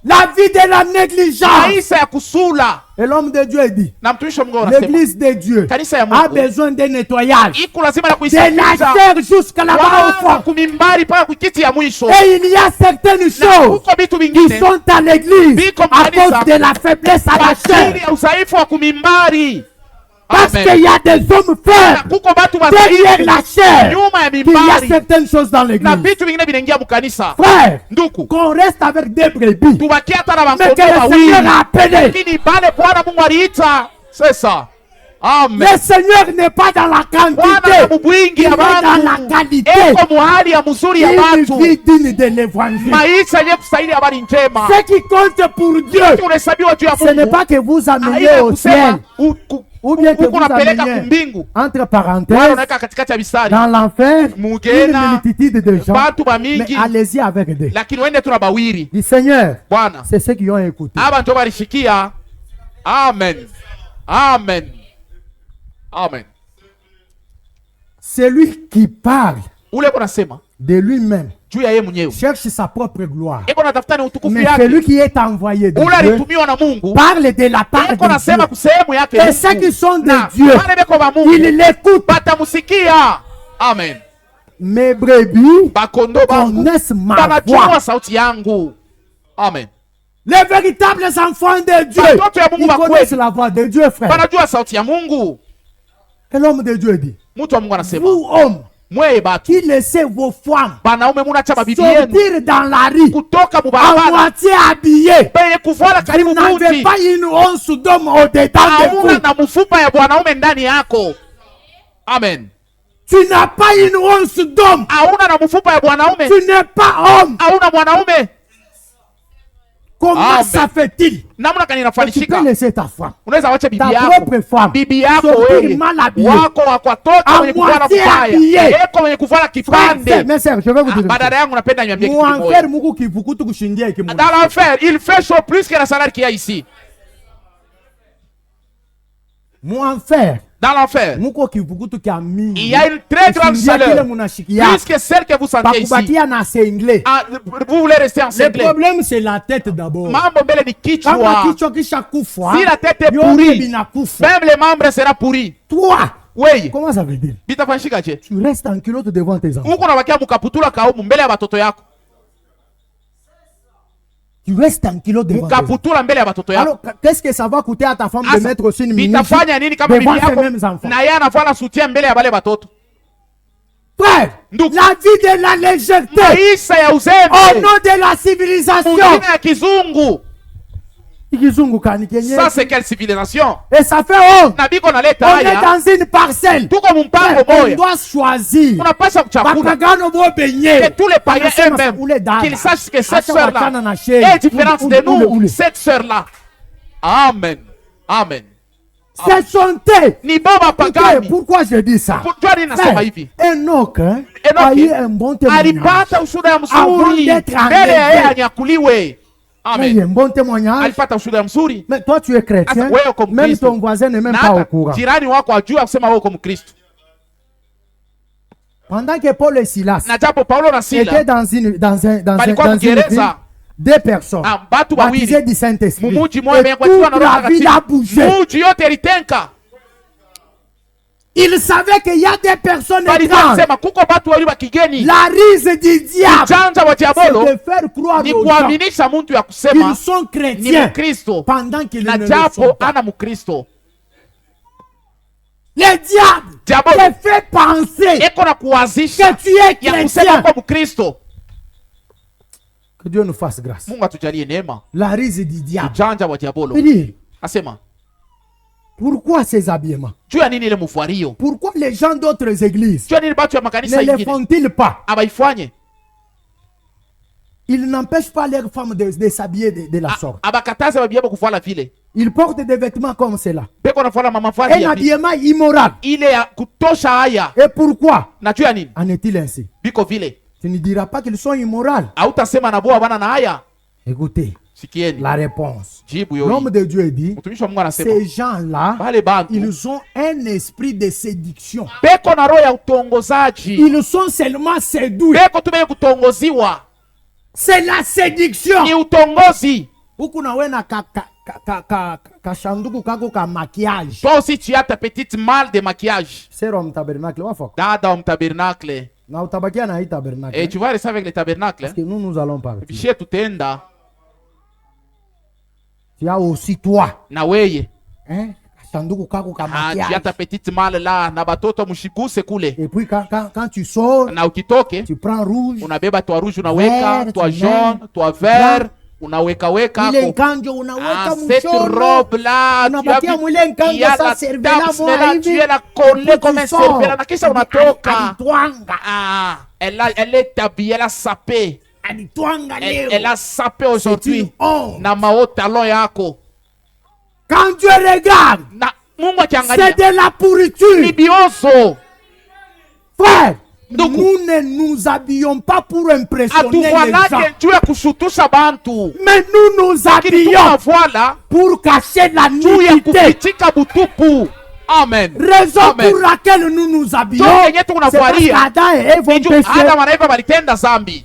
La vie de la négligence. Maisha ya kusula. Et l'homme de Dieu dit, Na mtumishi wa Mungu anasema l'église de Dieu kanisa ya a Mungu besoin d'un nettoyage. iko lazima na De kuisafisha la chair jusqu'à là-bas au kwanza fond. kumimbari mpaka kukiti ya mwisho. Et il y a certaines Na choses huko vitu qui vingine sont à l'église Biko à kanisa. cause de la faiblesse à la kwa ajili chair. ya udhaifu wa kumimbari. Parce Amen. qu'il y a des hommes faibles Kuko batu derrière badhaifu la chair. nyuma ya Qu'il y a mimbari certaines choses dans na l'église. vitu vingine vinaingia mukanisa. Frère, Nduku, qu'on reste avec des brebis. tubakia hata na Mais que bakondoo le Seigneur wawili, a appelé. lakini pale Bwana Mungu aliita. Sasa amen. Le Seigneur n'est pas dans la Bwana na quantité. mubwingi Il ya est dans la bantu, qualité. eko muhali ya mzuri ya Une batu, vie digne de l'évangile. maisha yenye kustahili habari njema. Ce qui compte pour Dieu, Unahesabiwa juu ya ce n'est Mungu, pas que vous amenez haina au ciel, kusema ou bien que huku vous unapeleka amenez, kumbingu, entre Bwana parenthèses, unaweka katikati ya mistari dans l'enfer, Mugena, une multitude de gens. batu Mais bamingi, allez-y avec deux. lakini wende tuna bawiri. Du Seigneur, Bwana, c'est ceux qui ont écouté. aba ndio balishikia. Amen, amen, amen. Celui qui parle Ule eko nasema de lui-même juu ya yeye mwenyewe, cherche sa propre gloire. eko natafuta ni utukufu Mais yake. celui qui est envoyé de Ule Dieu alitumiwa na Mungu, parle de la part eko de nasema Dieu. kusehemu yake Et ceux qui sont de na Dieu, wale beko ba Mungu ils l'écoutent. batamusikia. Amen. Mes brebis Bakondo bangu connaissent ma banajua voix. sauti yangu. Amen. Les véritables enfants de Dieu, Batoto ya Mungu ils wa connaissent kweli la voix de Dieu, frère. banajua sauti ya Mungu. Et l'homme de Dieu dit, Mtu wa Mungu anasema, vous hommes mweye batu qui laissez vos femmes banaume munacha mabibi yenu sortir dans la rue kutoka à mubarabara moitié habillés, penye kuvala karibu vous n'avez buti, pas une once d'homme au-dedans de hauna vous. na mfupa ya bwanaume ndani yako. Amen. Tu n'as pas une once d'homme. Hauna na mfupa ya bwanaume, Tu n'es pas homme. hauna mwanaume. Comment Amen. ça fait-il? Namna gani Tu peux inafanishika? laisser ta femme, Unaweza wacha bibi ta yako, propre femme, bibi yako sortir wewe mal habillée, wako wakwatoka à wenye kuvala moitié kubaya, habillée. yeko wenye kuvala Frère, kipande. mes sœurs, je vais vous dire. Badala yangu napenda niambie kitu Muenfer kimoja. muku kivukutu kushindia iki Dans l'enfer, il fait chaud plus que la salaire qu'il y a ici. Muenfer Dans l'enfer, muko kivukutu kia mingi. il y a une très grande Kushindia kile chaleur, munashikia. plus que celle que vous sentez ici. Bakubatia na sengle. Ah, vous voulez rester en Le secret. problème c'est la tête d'abord. Mambo mbele ni Kama kichwa. kichwa kisha kufa, Si la tête est yote pourrie, binakufa. même les membres seront pourris. Toi, Oui, comment ça veut dire? bitafanyika je? Tu restes en culotte devant tes enfants. Huko nabakia mukaputula kaumu mbele ya batoto yako. Tu restes en culotte devant tes enfants. Mukaputula mbele ya batoto yako. Alors, qu'est-ce que ça va coûter à ta femme de Asa, mettre aussi une minute bitafanya nini kama bibi devant ses yako mêmes enfants? na yeye anavala soutien mbele ya bale batoto? Frère, Ndugu. la vie de la légèreté Maisha ya au uzembe, nom de la civilisation. mungine ya kizungu. Kizungu kani kenye. Ça c'est quelle civilisation? Et ça fait honte. Na biko On naleta est haya, dans une parcelle. tuko mumpango On moya. doit choisir. Unapasha kuchakula Bakagano bo benye. que tous les païens Anasema eux-mêmes ule dada. qu'ils sachent que cette Acha wachana sœur-là na shei. est différente Ule, de ule, nous, ule. cette sœur-là. Amen. Amen. C'est son thé. Ni baba pagani. Pourquoi je dis ça? Pourquoi ninasema hivi? Enoch Enoki a eu un bon témoignage. alipata ushuhuda ya Avant mzuri d'être mbele ya yeye enlevé. anyakuliwe. Il a eu Amen. un bon témoignage. Alipata ushuhuda mzuri. Mais toi, tu es chrétien. Asa wewe uko Même Mkristo. ton voisin n'est même Na pas au hata courant. jirani wako ajua kusema wewe uko Mkristo. Pendant que Paul et Silas Na japo Paulo na étaient Sila dans Balikuwa une ville, mgereza. deux personnes batu baptisées wawili du Saint-Esprit. mumuji mmoja Et mwenyekwatiwa na toute Roho la ville a Mtakatifu. bougé. Muji yote ilitenka. Ils savaient qu'il y a des personnes Balikuwa étranges. kusema kuko batu wawili wa kigeni. La ruse du diable, Ujanja wa c'est diabolo de faire croire ni aux gens kuaminisha mtu ya kusema qu'ils sont ni chrétiens Mkristo pendant qu'ils na ne le sont japo pas. ana Mkristo. Le diable Diabolo te fait penser eko na kuwazisha que tu es ya kusema chrétien. kwa Mkristo. Que Dieu nous fasse grâce. Mungu atujalie neema. La ruse du diable. Ujanja wa diabolo. Il dit, Asema pourquoi ces habillements? juu ya nini ile mfuario? Pourquoi les gens d'autres églises Juu ya nini batu ya makanisa ne le ingine font-ils pas? abaifanye? Ils n'empêchent pas leurs femmes de s'habiller de la sorte. Abakataze babi yabo kuvala vile. Ils portent des vêtements comme cela. Beko navala mavazi Un ya vile. habillement immoral. Ile ya kutosha haya. Et pourquoi Na juu ya nini? en est-il ainsi? Biko vile. Tu ne diras pas qu'ils sont immoraux. Hautasema na boa bana na haya. Écoutez, Sikieni. la réponse. Jibu yo. L'homme de Dieu dit, Mtumishi wa Mungu anasema ces gens-là, wale bantu ils ont un esprit de séduction. beko na roho ya utongozaji. Ils sont seulement séduits. Beko tumenye kutongoziwa. C'est la séduction. Ni utongozi. Huku na we na kashanduku kako ka maquillage. Toi aussi tu as ta petite malle de maquillage. Sera wa mtabernacle wafo. Dada wa mtabernacle. Na utabakia na hii tabernacle. Et tu vas rester avec le tabernacle. Parce que nous allons partir. Bishie tutenda Tu as aussi toi. na weye. Hein? sanduku kako ka tu maquillage. as ta petite malle là na batoto mshiguse kule. Et puis quand tu sors, Na ukitoke tu prends rouge. unabeba toa rouge unaweka, Vert, toa tu jaune, mets. toa vert, unaweka weka Ile hapo. nkanjo unaweka Cette mshono. robe là, Unapatia mwile il y nkanjo a sa la cervela taxe moja là, hivi. tu es la collée comme un cervela na kisha unatoka. Alitwanga. Elle est habillée, elle a sapé. Alitwanga leo. Elle a sapé C'est une aujourd'hui. honte. Na mao talon yako. Quand Dieu regarde, Na Mungu c'est akiangalia de la ni pourriture. bionzo. Frère, Ndugu. nous ne nous habillons pas pour impressionner les gens. Atuvalake juu ya kushutusha bantu. Mais nous nous Lakini habillons tunavoila pour cacher la juu ya nudité. kufichika butupu. Amen. Raison Amen. pour laquelle nous nous habillons, Ndio yenye c'est parce tunavalia. qu'Adam et Ève ont Ndio péché. Adam na Eva walitenda zambi.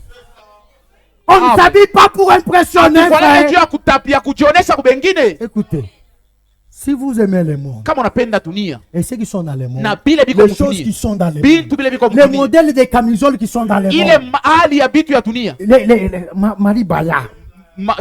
On ne Amen. s'habille pas pour impressionner, Atuvalake juu frère. ya kutapia kujionesha kubengine. Écoutez, si vous aimez le monde, Kama unapenda dunia et ceux qui sont dans le monde, na bile biko les choses qui mdunia, sont dans le bintu monde, bile biko les mdunia, modèles des camisoles qui sont dans le ile monde, hali ya bitu ya dunia, Marie Baya.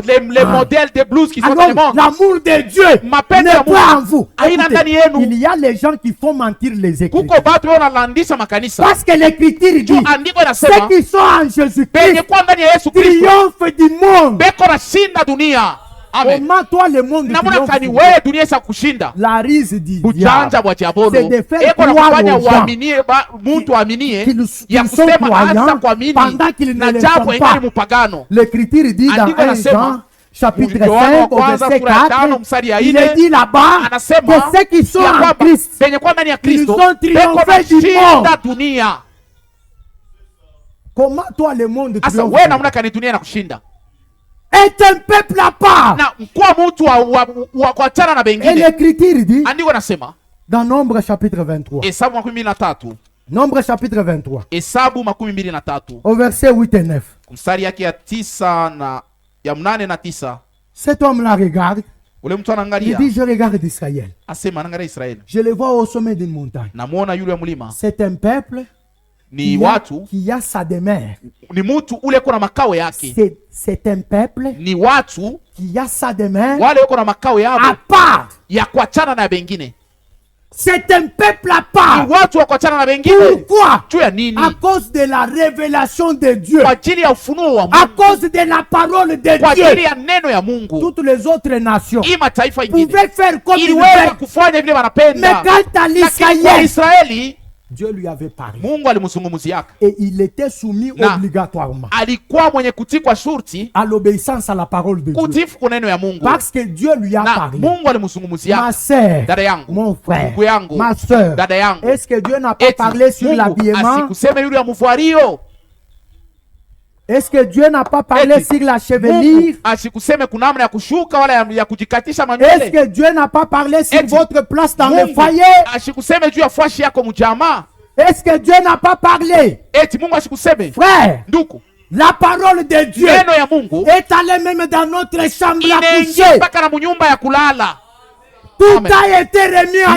les modèles de blues qui sont dans le Alors, monde, l'amour de Dieu Mapenzi n'est ya pas Mungu en vous. haina Écoutez, ndani yenu. il y a les gens qui font mentir les kuko Écritures. batu wanalandisha makanisa. Parce que l'Écriture dit, Andiko ceux inasema qui sont en penye Jésus-Christ kwa ndani ya Yesu Kristo triomphent du monde. beko na shinda dunia. Amen. Comment toi le monde Namuna triomphe kani du wewe monde? dunia isa kushinda. La ruse du Bujanja diable, bwa diabolo c'est de faire eko na croire kufanya aux gens uaminie mtu aaminie qu'ils ya sont kusema croyants anza kuamini pendant qu'ils ne na le japo sont pas. ingali mupagano. L'Écriture dit dans Andiko 1 inasema, Jean chapitre Yohana wa 5 au kwanza verset sura ya 5 4, mstari ya il 4, est dit là-bas anasema que ceux qui sont ya en kwamba Christ, penye kwa ndani ya Kristo ils ont triomphé beko na du shinda monde. dunia. Comment toi le monde Asa triomphe? wewe namuna kani dunia na kushinda Est un peuple à part. na kwa mtu wa kuachana na Et bengine. l'Écriture dit Andiko nasema dans Nombre chapitre 23, Hesabu 23, Nombre chapitre 23, Hesabu 23 au verset 8 et 9, mstari yake ya 9 na ya 8 na 9. cet homme-là regarde, Ule mtu il anaangalia dit, je regarde Israël. asema, anaangalia Israeli, Je le vois au sommet d'une montagne. namuona yule mlima C'est un peuple ni watu, qui a sa demeure. ni mtu ule kuna makao yake, C'est un peuple ni watu qui a sa demeure wale uko na makao yao à part. ya kuachana na bengine, C'est un peuple à ni part. watu wa kuachana na bengine. Pourquoi? Juu ya nini? À cause de la révélation de Dieu. Kwa ajili ya ufunuo wa À Mungu, cause de la parole de kwa ajili Dieu. ya neno ya Mungu. Toutes les autres nations Hii mataifa ingine pouvaient faire comme ils iliweza veulent. kufanya vile Mais wanapenda, quant à lakini kwa l'Israël, Israeli Dieu lui avait parlé. Mungu alimzungumziaka, Et il était soumis Na. obligatoirement alikuwa mwenye kutii kwa shurti, à l'obéissance à la parole de Dieu. kutifu kwa neno ya Mungu, Parce que Dieu lui a na parlé. Mungu Ma alimzungumziaka. sœur, Dada yangu, mon frère, ndugu yangu, ma sœur, dada yangu, est-ce que Dieu n'a pas eti parlé sur Mungu l'habillement? asikuseme yule ya mvuario? Est-ce que Dieu n'a pas parlé Eti sur la Mungu chevelure? asikuseme kuna namna ya kushuka wala ya kujikatisha Est-ce manywele? que Dieu n'a pas parlé sur Eti votre place dans le Mungu foyer? asikuseme juu ya fwashi yako mjamaa? Est-ce que Dieu n'a pas parlé? Eti Mungu asikuseme? Frère, Ndugu, la parole de Dieu neno ya Mungu est allée même dans notre chambre à inaingia coucher. mpaka na munyumba ya kulala. Tout Amen. a été remis à temps.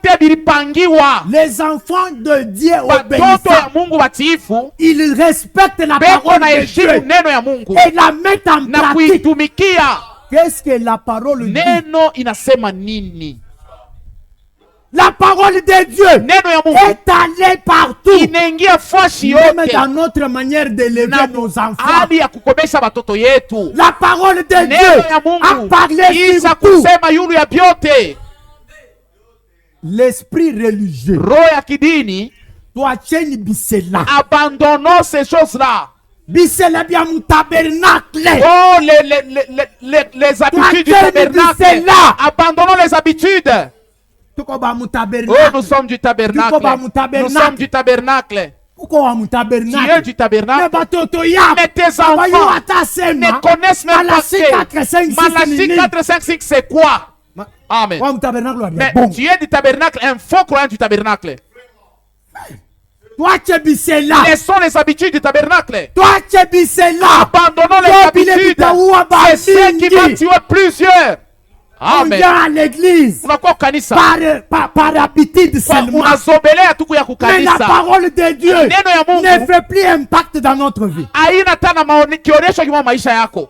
Yote vilipangiwa. Les enfants de Dieu Watoto obéissants, ya Mungu watiifu ils respectent la beko parole na de heshimu Dieu neno ya Mungu et la mettent en na pratique. kuitumikia. Qu'est-ce que la parole dit? Neno inasema nini? La parole de Dieu Neno ya Mungu est allée partout. inaingia fashi Même yote dans notre manière d'élever na nos enfants. hali ya kukomesha watoto yetu. La parole de Neno Dieu ya a Mungu parlé isa sur tout. kusema yulu ya vyote. L'esprit religieux. Roho ya kidini, Twacheni bisela. abandonnons ces choses-là. Bisela bia mu tabernacle. Oh, les habitudes du Toi, tabernacle. c'est là. Abandonnons les habitudes. Tuko ba mu Oh, tabernacle. nous sommes du tabernacle. Tuko ba mu Nous sommes du tabernacle. Uko wa mu Tu es tabernacle. du Mais tabernacle. batoto ya. Mais tes Abayo enfants ata sema. ne connaissent même pas Malachie que 4, 5, 6, Malachie nini. 4, 5, 6, c'est quoi? Amen. Wa mu tabernacle wa Mais bon. tu es du tabernacle, un faux croyant du tabernacle. Twache bisela. Laissons les habitudes du tabernacle. Twache bisela. Abandonnons les Toi, habitudes. bile bitaua ba C'est ce qui va mingi. tuer plusieurs. On Amen. vient à l'église Unakuwa kanisa. par habitude seulement. Unazobelea tu ya Mais la kukanisa. parole de Dieu Neno ya Mungu ne fait plus impact dans notre vie. haina tena kionesho kimo maisha yako.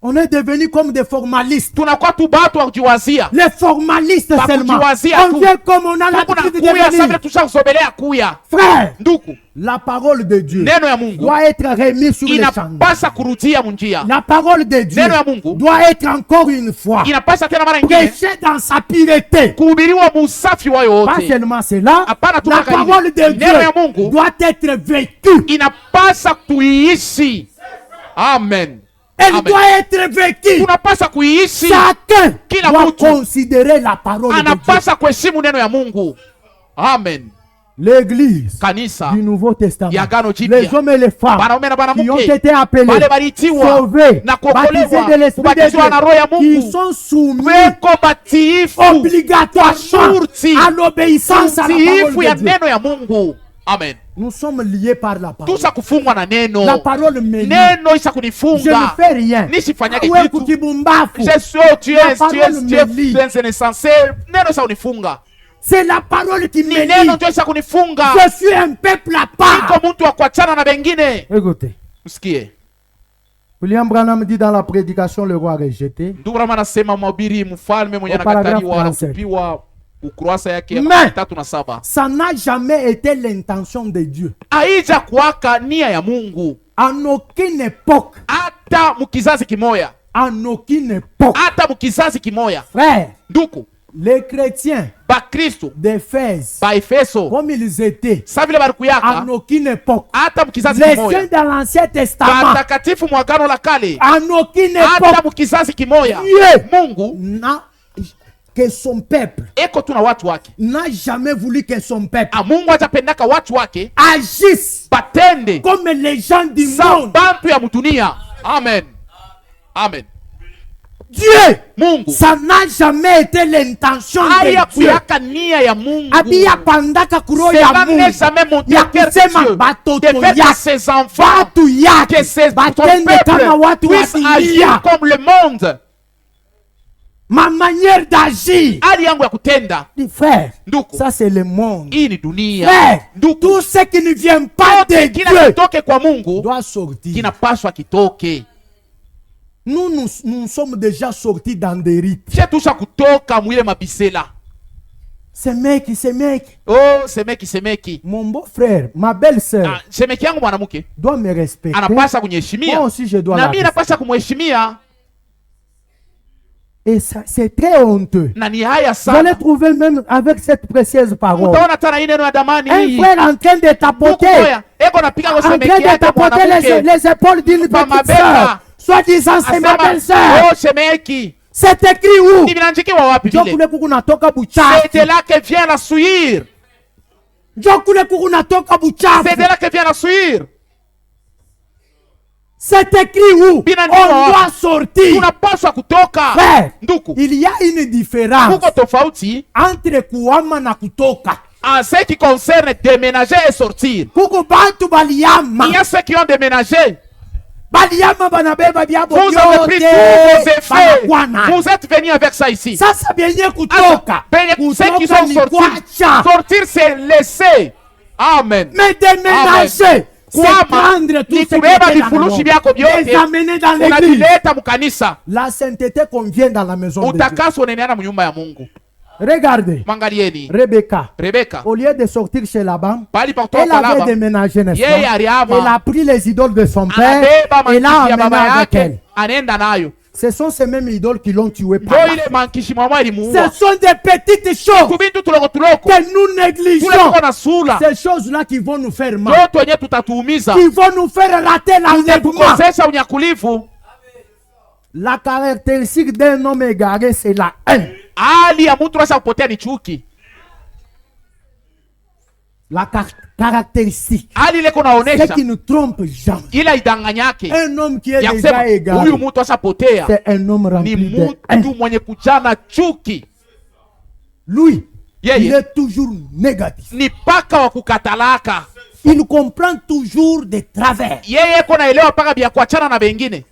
On est devenu comme des formalistes. Tunakuwa tu batu wa kujiwazia. Les formalistes Ba seulement. kujiwazia On tu. vient comme on a Tuko l'habitude de nakuya venir. sabile tushakusogelea kuya. Frère, Nduku, la parole de Dieu neno ya Mungu doit être remise sur les chantiers. inapasa kurudia munjia. La parole de Dieu Neno ya Mungu doit être encore une fois Inapasa tena mara nyingine prêchée dans sa pureté. kuhubiriwa musafi wa Pas yote. seulement cela, Hapana tu la mara parole de nyingine. Neno ya Dieu Mungu doit être vécue. inapasa kuiishi. Amen. Elle Amen. doit être vécue. Tunapasa kuiishi. Chacun Kila doit mtu considérer la parole de Dieu. anapasa kuheshimu neno ya Mungu. Amen. L'église Kanisa du Nouveau Testament, ya Agano Jipya, les hommes et les femmes wanaume na qui ont wanawake été appelés, wale walitiwa sauvés, na baptisés kuokolewa, de l'Esprit de kubatizwa na Roho ya Dieu, qui Mungu, sont soumis weko batiifu obligatoirement Shurti. à l'obéissance à la utiifu parole ya de Dieu. neno ya Mungu. Amen. Nous sommes liés par la parole. Tusa kufungwa na neno. La parole me lie. Neno isa Je ne kunifunga. fais rien. Nisifanyage Wewe kitu. kukibumbafu. Je suis tu La es parole me lie. insensé. Neno isa unifunga. C'est la parole qui me Ni neno lie. ndio isa kunifunga. Je suis un peuple à part. Niko mtu wa kuachana na wengine. Écoutez, Usikie. William Branham dit dans la prédication Le roi rejeté, Ndugu Rama anasema mhubiri mfalme mwenye Au paragraphe anakataliwa 37. anakupiwa ukurasa yake ya Mais 307. ça n'a jamais été l'intention de Dieu. Haija kuwaka nia ya Mungu En aucune époque, hata mukizazi kimoya, en aucune époque, hata mukizazi kimoya. frère, Nduku les chrétiens Bakristo d'Éphèse, ba Efeso comme ils étaient, sa vile barikuyaka en aucune époque, hata mukizazi les kimoya, saints dans l'Ancien Testament, batakatifu mwagano la kale en aucune hata époque, mukizazi kimoya. Dieu Mungu n'a que son peuple eko tuna watu wake. n'a jamais voulu que son peuple Mungu hajapendaka watu wake agisse batende comme les gens du sa monde. bantu ya mudunia. Amen. Amen. Dieu, Mungu ça n'a jamais été l'intention haya de Dieu. kuyaka nia ya Mungu. Abia pandaka kuro ya Cela n'est Mungu. jamais monté Ya à cœur de kusema Dieu batoto de faire yake. que ses enfants, Watu yake que ses, ton batende kama peuple watu wa puisse agir dunia. comme le monde. Ma manière d'agir. Hali yangu ya kutenda, Dis, frère, nduku, ça c'est le monde. hii ni dunia. Frère, Nduku, tout ce qui ne vient pas de yote kila Dieu kitoke kwa Mungu doit sortir. kinapaswa kitoke. Nous sommes déjà sortis dans des rites. Tusha kutoka mwile mabisela. Semeki. Oh, semeki. Mon beau frère, ma belle sœur Ah, semeki yangu mwanamke doit me respecter. anapaswa kunyeshimia. Moi aussi, je dois Na la mimi napaswa kumheshimia. Et ça, c'est très honteux. Na ni haya Vous allez sana. trouver même avec cette précieuse parole. Utaona tena hii neno ya damani Un hii. frère en train de Nduku tapoter, moya, eko napiga kwa en train semeki de yake tapoter mwanamke. les épaules d'une Mama petite beka. sœur. Soi-disant, c'est ma Asema, belle sœur. oh shemeki. C'est écrit où? Ni vinaandikiwa wapi Njo vile? kule kuku natoka buchafu. C'est de là que vient la souillure. Njo kule kuku natoka buchafu. C'est de là que vient la souillure. C'est écrit où? Bina On ndiwa doit wapi? sortir. Tunapaswa kutoka. Frère, Nduku, il y a une différence kuko tofauti entre kuama na kutoka. en ce qui concerne déménager et sortir. Kuku bantu baliama. Il y a ceux qui ont déménagé. Baliama banabeba byabo Vous avez pris tous vos effets. Banakwana. Vous êtes venus avec ça ici. Sasa benye Alors, kutoka. ceux qui Kutoka sont ni sortis, kuacha. sortir c'est laisser. Amen. Mais déménager, c'est Kwama prendre tout ni ce qui kubeba était dans le vifurushi monde. vyako Les vyote amener dans l'église. unavileta mkanisa. La sainteté convient dans la maison de Dieu. Utakaso unaenea mnyumba ya Mungu. Regardez, Mwangalieni Rebecca, Rebeka au lieu de sortir chez Laban, pali pa elle kutoka avait Laba, déménagé, n'est-ce yeye pas? aliama, Elle a pris les idoles de son père anabeba et l'a mankishi ya emmené baba avec elle. yake, anaenda nayo. Ce sont ces mêmes idoles qui l'ont tué par Ndio là. ile mankishi mwamwa Ce ilimuua. sont des petites choses Kubintu tuloko tuloko. que nous Tule négligeons. tuko na sula. Ces choses-là qui vont nous faire mal, Ndio wenyewe tutatuumiza. qui vont nous faire rater l'enlèvement. Tukosesha unyakulivu. La caractéristique d'un homme égaré, c'est la haine. Hali ya mtu rasha kupotea ni chuki. La caractéristique, Hali ile c'est kunaonesha qui ne trompe jamais. ila idanganyake. Un homme qui est Ya déjà kusema égaré, huyu mtu ashapotea c'est un homme ni rempli de haine. mtu mwenye kujana chuki. Lui, Yeye. il est toujours négatif. Ni paka wa kukatalaka. Il comprend toujours des travers. Yeye eko naelewa paka vya kuachana na wengine.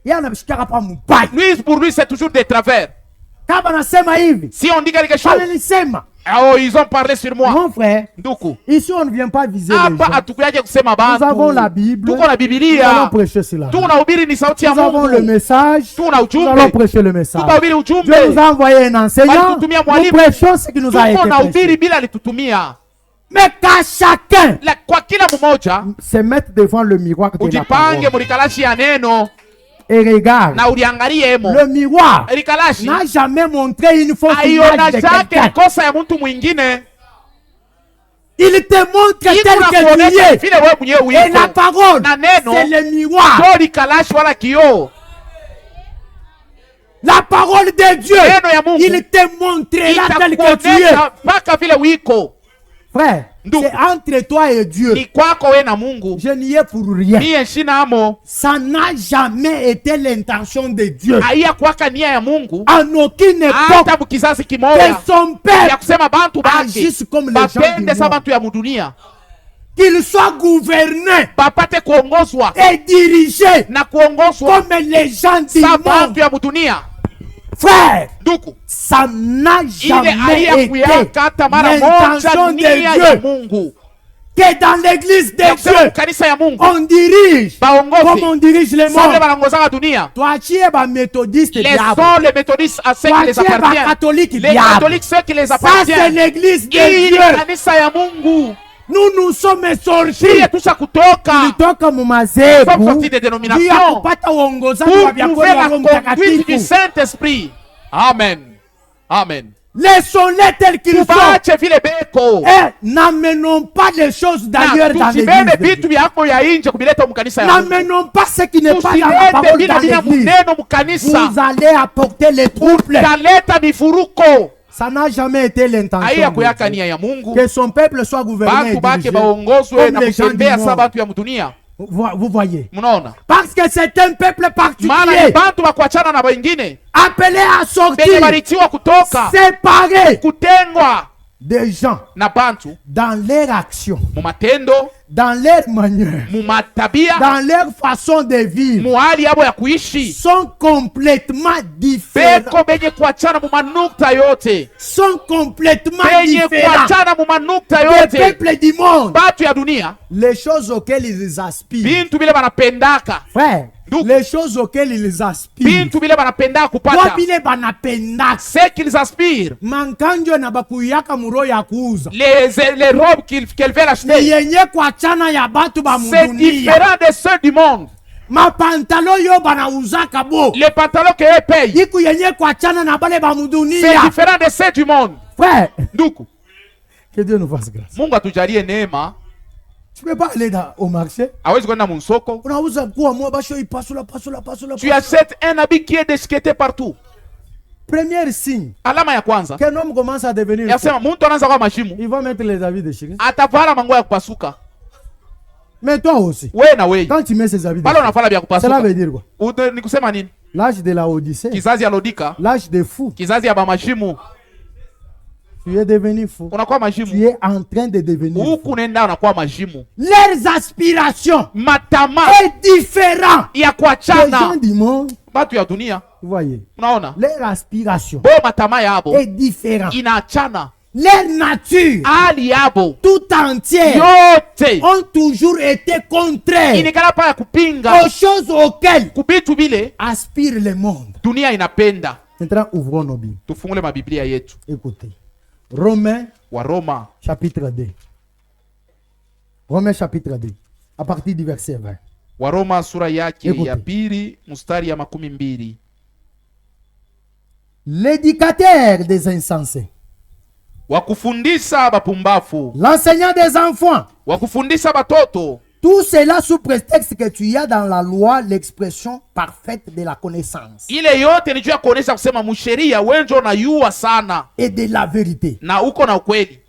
Yeye anamshikaka pa mbaya. Lui, pour lui c'est toujours des travers. Kama anasema hivi, Si on dit quelque chose, amenisema Oh, ils ont parlé sur moi. Mon frère, Nduku. ici on ne vient pas viser les Hapa gens. hatukuyaje kusema Nous avons la bantu. Bible. Tuko na Nous allons Biblia. prêcher cela. Tunahubiri ni sauti ya Nous avons le Mungu. message. Tuna Nous allons ujumbe. prêcher le message. Tutahubiri Dieu nous ujumbe. a envoyé un enseignant. Walitutumia Nous mwalimu. prêchons ce qui nous a été Tuko na prêché. ubiri bila alitutumia. Mais qu'à chacun Kwa kila mmoja se mettre devant le miroir de la ujipange parole mulikalashi ya neno et regarde. na uliangaliemo. Le miroir Likalashi n'a jamais montré une fausse image aiona de chake quelqu'un. kosa ya mtu mwingine. Il te montre tel Iko na que tu kuonesha es. vile wewe mwenyewe Et la uko. parole, Na neno c'est le miroir. ndio likalashi wala kioo. La parole de Dieu, Neno ya Mungu il te montrera tel que tu es. itakuonesha mpaka vile wiko. Frère, Ndugu. c'est entre toi et Dieu. Ni kwako wewe na Mungu. Je n'y ai pour rien. Mie shina amo. Ça n'a jamais été l'intention de Dieu. Haiya kwaka nia ya Mungu. En aucune époque, Hata mukizazi que kimoja son ya père, kusema bantu bake agisse comme les gens du bapende sa monde. bantu ya mudunia Qu'il soit gouverné bapate kuongozwa et dirigé na kuongozwa comme les gens du sa monde. bantu ya mudunia. Frère, Ndugu, ça n'a ile jamais haiya été kuyaka hata mara l'intention moja de nia ya Dieu Mungu que dans l'église ya de kusema Dieu, kanisa ya Mungu on dirige comme baongozi on dirige le sa vile monde. banangozaka dunia. Toi, tu es un méthodiste Les diable. sont les méthodistes à ceux Toi, qui les tu es un appartiennent. catholique Les diable. catholiques ceux qui les Ça, c'est appartiennent. l'église de Hii ni Dieu. kanisa ya Mungu. Nous sommes sortis Tusha kutoka kutoka mu mazebu Sommes sortis des juu ya dénominations kupata uongozaji pour wa vyakula trouver vya la Roho conduite du Mtakatifu. Saint-Esprit. Amen. Amen. Laissons-les tels qu'ils sont Tubache vile beko. et n'amenons pas les choses d'ailleurs dans Tusibebe l'église de vitu Dieu. vyako ya nje kubileta mkanisa ya Mungu. N'amenons pas ce qui n'est pas dans la Tusilete parole vile dans vina l'église. muneno mkanisa. Vous allez apporter les troubles. Taleta mifuruko. Ça n'a jamais été l'intention Haiya de kuyaka Dieu. nia ya Mungu. Que son peuple soit gouverné et Bantu bake dirigé baongozwe comme na les gens du kutembea sa monde. bantu ya mudunia. Vous voyez. Mnaona? Parce que c'est un peuple Maana ni particulier bantu bakuachana na wengine. appelé à Benye sortir, baritiwa kutoka. séparé Kutengwa des gens na bantu dans leur action, mu matendo, dans leur manière, mu matabia, dans leur façon de vivre, mu hali yabo ya kuishi. sont complètement différents. Beko benye kuachana mu manukta yote. Sont complètement Benye différents kuachana mu manukta des yote. peuples du monde. Batu ya dunia, Les choses auxquelles ils aspirent, bintu bile banapendaka. frère, Donc, les choses auxquelles ils aspirent, Bintu bile banapendaka kupata. wabile banapendaka. Ce qu'ils aspirent. Mankanjo na bakuyaka muro ya kuuza. Les robes qu'elles veulent Ni acheter. yenye kuachana ya batu ba C'est mudunia. différent de ceux du monde. Mapantalo yo banauzaka bo. Les pantalons qu'eux payent. Iku yenye kuachana na bale ba C'est mudunia. différent de ceux du monde. Frère, Nduku, que Dieu nous fasse grâce. Mungu atujalie neema. Tu peux pas aller au marché. Hawezi kwenda msoko. Unauza kuwa mwa basho ipasula. Tu achètes un habit qui est déchiqueté partout. Premier signe Alama ya kwanza qu'un homme commence à devenir fou, yasema mtu anaanza kwa mashimu, il va mettre les habits déchirés. atavala manguo ya kupasuka. Mais toi aussi, Wewe na wewe quand tu mets ces habits pale déchirés, unavala vya cela kupasuka. veut dire quoi? Ni kusema nini? L'âge de la Odyssée, Kizazi ya Lodika, l'âge des fous. kizazi ya bamashimu, Tu es devenu fou. unakuwa Tu mashimu. es en train de devenir fou. Huku nenda unakuwa mashimu. Leurs aspirations Matama est différent ya des gens kuachana du monde. batu ya dunia. Vous voyez, Unaona? leur aspiration Bo matama yabo est différent. inaachana. Leur nature Hali yabo tout entière yote ont toujours été contraires inikala pa ya kupinga aux choses auxquelles kubitu bile aspire le monde. dunia inapenda. Maintenant, ouvrons nos Bibles. Tufungule mabiblia yetu. Écoutez. Romains Wa Roma, chapitre 2. Romains chapitre 2. À partir du verset 20. Wa Roma sura yake Écoutez. ya pili mstari ya 12. L'éducateur des insensés, Wakufundisha bapumbafu, l'enseignant des enfants, wakufundisha batoto, tout cela sous prétexte que tu as dans la loi l'expression parfaite de la connaissance ile yote ni juu ya kuonesha kusema musheria wenjo na yua sana et de la vérité. na uko na ukweli.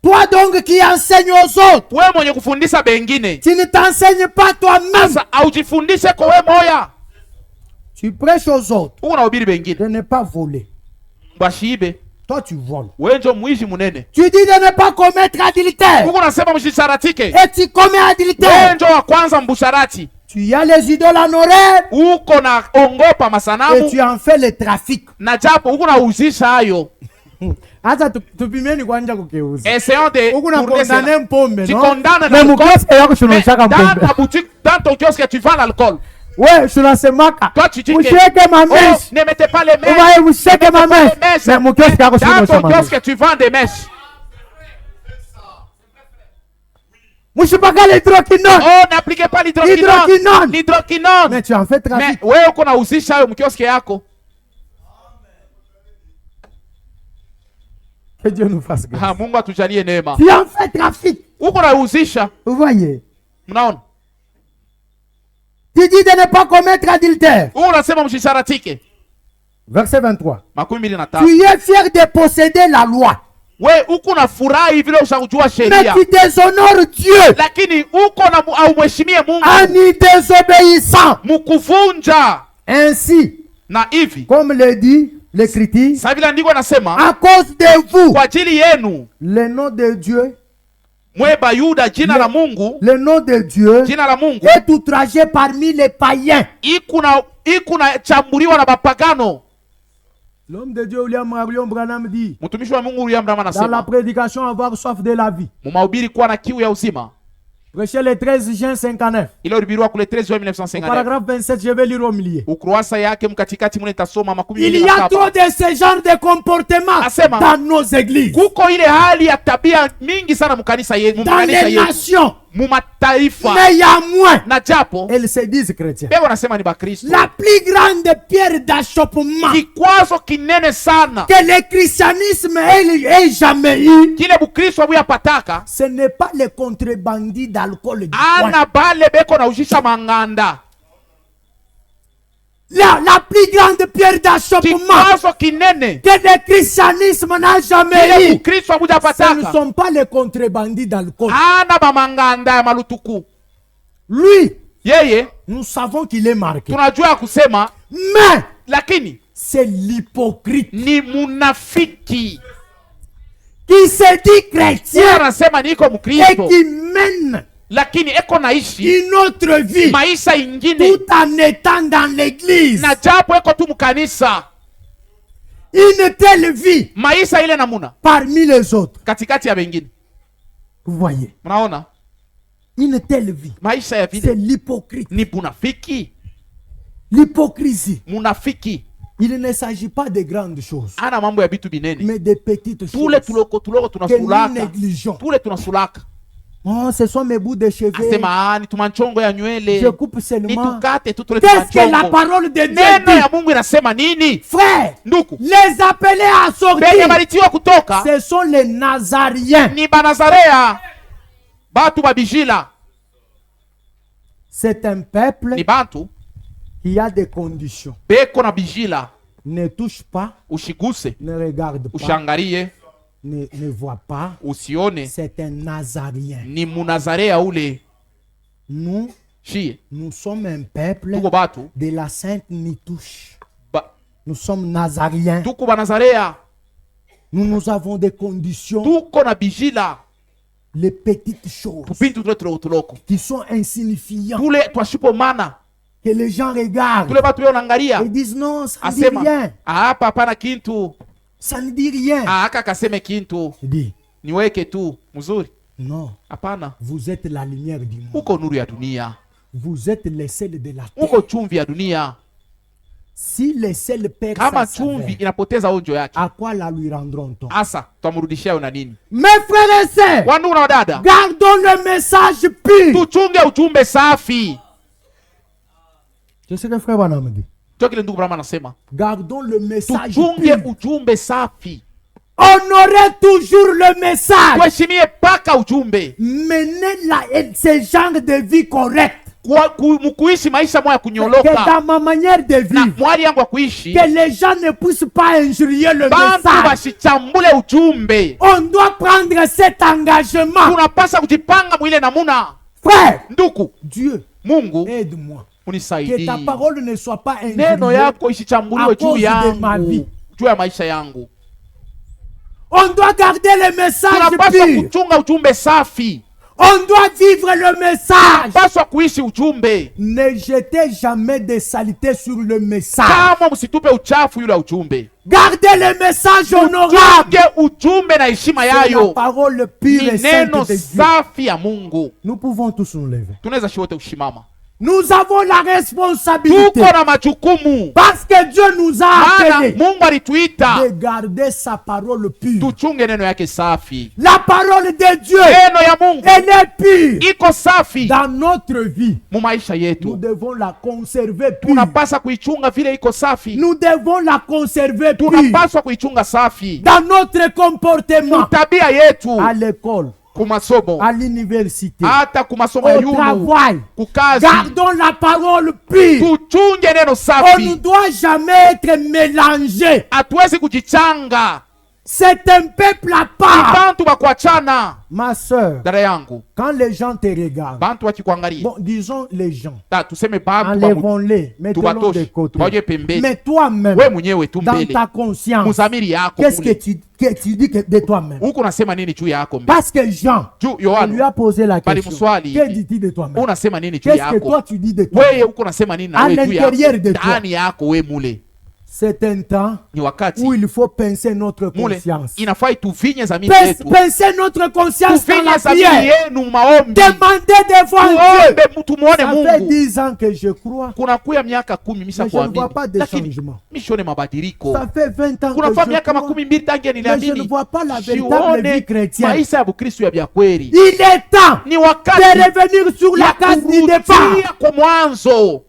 Toi donc qui enseignes aux autres, We mwenye kufundisha bengine, tu ne t'enseignes pas toi-même. sasa aujifundishe kwa we moya. Tu prêches aux autres Uko na ubiri bengine de ne pas voler. bashibe, Toi tu voles. wenjo mwishi munene. Tu dis de ne pas commettre adultère Uko nasema mshisharatike, et tu commets adultère. wenjo wa kwanza mbusharati. Tu as les idoles en horaire Uko na ongopa et masanamu tu en fais le trafic. na japo uko na uzisha hayo. Acha tupimeni kwanza kukeuza. Essayons de Huku na tourner cela. condamner mpombe, Tu non? condamnes Mais l'alcool, mkioske yako mais tunaonyeshaka dans mpombe. ta boutique, dans ton kiosque, tu vends l'alcool. Ouais, tunasemaka. Toi, tu dis que Msheke oh, mameshe. ne mettez pas les mèches. Ubaye msheke Ne mettez pas mameshe. les mèches. Mais mkioske yako Dans ton tunaonyesha mameshe. kiosque, tu vends des mèches. Mshipaka l'hydroquinone. Oh, n'appliquez pas Hydroquinone. l'hydroquinone. L'hydroquinone. Mais tu en fais Mais trafic. wewe uko nauzisha hayo mkioske yako. Que Dieu nous fasse grâce. Ha, Mungu atujalie neema. Tu en fais trafic. Uko nauzisha. Vous voyez. Mnaona? Tu dis de ne pas commettre adultère. Wewe unasema msisharatike. Verset 23. Makumi mbili na Tu tatu. es fier de posséder la loi. We uko na furahi vile ushajua Mais sheria. tu déshonores Dieu Lakini uko na haumheshimie Mungu. en y désobéissant. Mkuvunja. Ainsi, Na hivi. comme le dit l'Écriture, Sasa vile andiko nasema à cause de vous, kwa ajili yenu le nom de Dieu, mweba Yuda jina la Mungu, le nom de Dieu jina la Mungu est outragé parmi les païens. ikuna chambuliwa na bapagano. L'homme de Dieu, William Marion Branham dit, Mtumishi wa Mungu William Branham dans la anasema prédication, avoir soif de la vie. mumahubiri kuwa na kiu ya uzima. Prêché le 13 juin 59. Ile ulibiriwa kule 13 juin Au 1959. paragraphe 27, je vais lire au milieu. Ukurasa yake mkatikati mune tasoma makumi Il mbili y na a trop saba. de ce genre de comportement Asema. dans nos églises, Kuko ile hali ya tabia mingi sana mkanisa yetu, dans les nations. mumataifa Mais il y a moins. na japo Elles se disent chrétiens. bego nasema ni Bakristo. La plus grande pierre d'achoppement Kikwazo kinene sana que le christianisme ait jamais eu, kile Bukristo buyapataka ce n'est pas les contrebandis d'alcool du coin. ana bale beko na ujisha manganda. La plus grande pierre d'achoppement Kikwazo kinene que le christianisme n'a jamais kile eu, Bukristo ce ne buyapataka sont pas les contrebandis d'alcool. ana bamanganda ya malutuku. Lui, Yeye nous savons qu'il est marqué. tunajua kusema, Mais lakini c'est l'hypocrite ni munafiki. qui se dit Yeye chrétien anasema niko et Mkristo qui mène lakini eko naishi une autre vie maisha ingine tout en étant dans l'église. na japo eko tu mkanisa. Une telle vie Maisha ile namuna parmi les autres. katikati ya wengine. Vous voyez, Mnaona une telle vie, maisha ya c'est vile l'hypocrite. ni munafiki. L'hypocrisie. Munafiki Il ne s'agit pas de grandes choses, ana mambo ya vitu binene, mais de petites tule choses tuloko que nous tunasulaka, négligeons. tule tunasulaka. Oh, ce sont mes bouts de cheveux. Asema ni tumanchongo ya nywele, Je coupe ni seulement. tukate tu tule Qu'est-ce que la tumanchongo. parole de Dieu Neno ya dit? Mungu inasema nini? Frère, Nduku, les appelés à benye sortir, balitiwa kutoka ce sont les Nazariens. ni banazarea, batu babijila, C'est un peuple ni bantu qui a des conditions. beko na bijila. Ne touche pas, Ushiguse, ne regarde pas, ushangarie, ne voit pas. usione. C'est un Nazarien. Ni munazarea ule. Nous, Shie nous sommes un peuple tuko batu de la Sainte Nitouche. ba, Nous sommes Nazariens. tuko banazarea, Nous avons des conditions, tuko na bijila, les petites choses tupintu tule tuloko qui sont insignifiantes, tule twashipo mana, que les gens regardent tule batu leo naangalia et disent non, ça ne dit asema rien. hapa hapana kintu, Ça ne dit rien. aka kaseme kintu Il dit niweke tu mzuri. non, Hapana, vous êtes la lumière du monde. uko nuru ya dunia, Vous êtes les sels de la terre. uko chumvi ya dunia. Si les sels perdent Kama sa chumvi saveur, inapoteza onjo yake, à quoi la lui rendront-on? asa twamrudishia na nini? Mes frères et sœurs, Wandugu na wadada, gardons le message pur. tuchunge ujumbe safi. Je sais que frère Branham dit. Ndio kile ndugu Brahma anasema, Gardons le message tuchunge pur. ujumbe safi, Honorez toujours le message. tuheshimie paka ujumbe. Menez ce genre de vie correcte. Mkuishi maisha moya Que kunyoloka dans ma manière de na vivre, mwali yangu ya kuishi, que les gens ne puissent pas injurier le bantu message. bashichambule ujumbe. On doit prendre cet engagement. Tunapasa kujipanga mwile namuna. Frère, Nduku, Dieu, Mungu aide-moi. Que unisaidie, ta parole ne soit pas neno injuriée. yako isichambuliwe à juu cause de ma vie. yangu, juu ya maisha yangu. On doit garder le message Tunapaswa pur. kuchunga ujumbe safi. On doit vivre le message. Paswa kuishi ujumbe. Ne jetez jamais des saletés sur le message. Kama msitupe uchafu yule ujumbe. Gardez le message honorable. Ujumbe na heshima C'est la yayo. parole pure et Ni sainte neno de Dieu. safi ya Mungu. Nous pouvons tous nous lever. Tunaweza shote ushimama. Nous avons la responsabilité. Tuko na majukumu. Parce que Dieu nous a Maana appelés Mungu alituita de garder sa parole pure. tuchunge neno yake safi. La parole de Dieu, Neno ya Mungu elle est pure. iko safi Dans notre vie, mu maisha nous yetu. devons la conserver pure. Tunapaswa kuichunga vile iko safi. Nous devons la conserver pure. Tunapaswa kuichunga safi. Dans notre comportement, Tabia yetu à l'école, kumasomo, à l'université, hata kumasomo ya au yulu, travail. kukazi. Gardons la parole pure. Tuchunge neno On ne safi. doit jamais être mélangé. Hatuwezi kujichanga. C'est un peuple à part. Bantu bakuachana. Ma soeur, Dada yangu, quand les gens te regardent, bantu wakikuangalia. bon, disons les gens, Tuseme bantu enlevons-les, mettons-les de côté. tubaje pembeni. Mais toi-même, We mwenyewe tu dans mbele. ta conscience, Muzamiri yako qu'est-ce que mule. tu dis de toi-même? Huko unasema nini juu yako mbele? Parce que Jean, Juu on lui Yohana a posé la bali question. mswali Que hivi. dis-tu de toi-même? Unasema nini juu Qu'est-ce que yako? toi tu dis de toi? Wewe huko unasema nini na À wewe juu l'intérieur yako? de toi. Ndani yako we mule. C'est un temps Ni wakati où il faut penser notre mule conscience. inafai tuvinye zamiri yetu. Penser notre conscience dans Tuvinye la zamiri prière. yenu maombi. Demandez devant Dieu. Tuombe tumuone Ça fait Mungu. 10 ans que je crois. Kuna kuya miaka 10 misa Mais je ne kuamini. vois pas de Lakini changement. mishone mabadiliko. Ça fait 20 ans Kuna que fa je miaka crois. 12 tangia Mais je ne niliamini. vois pas la véritable vie Sione chrétienne. maisha ya Bukristo ya vya kweli. Il est temps Ni de wakati revenir sur la ya case du départ. kurudia kwa mwanzo.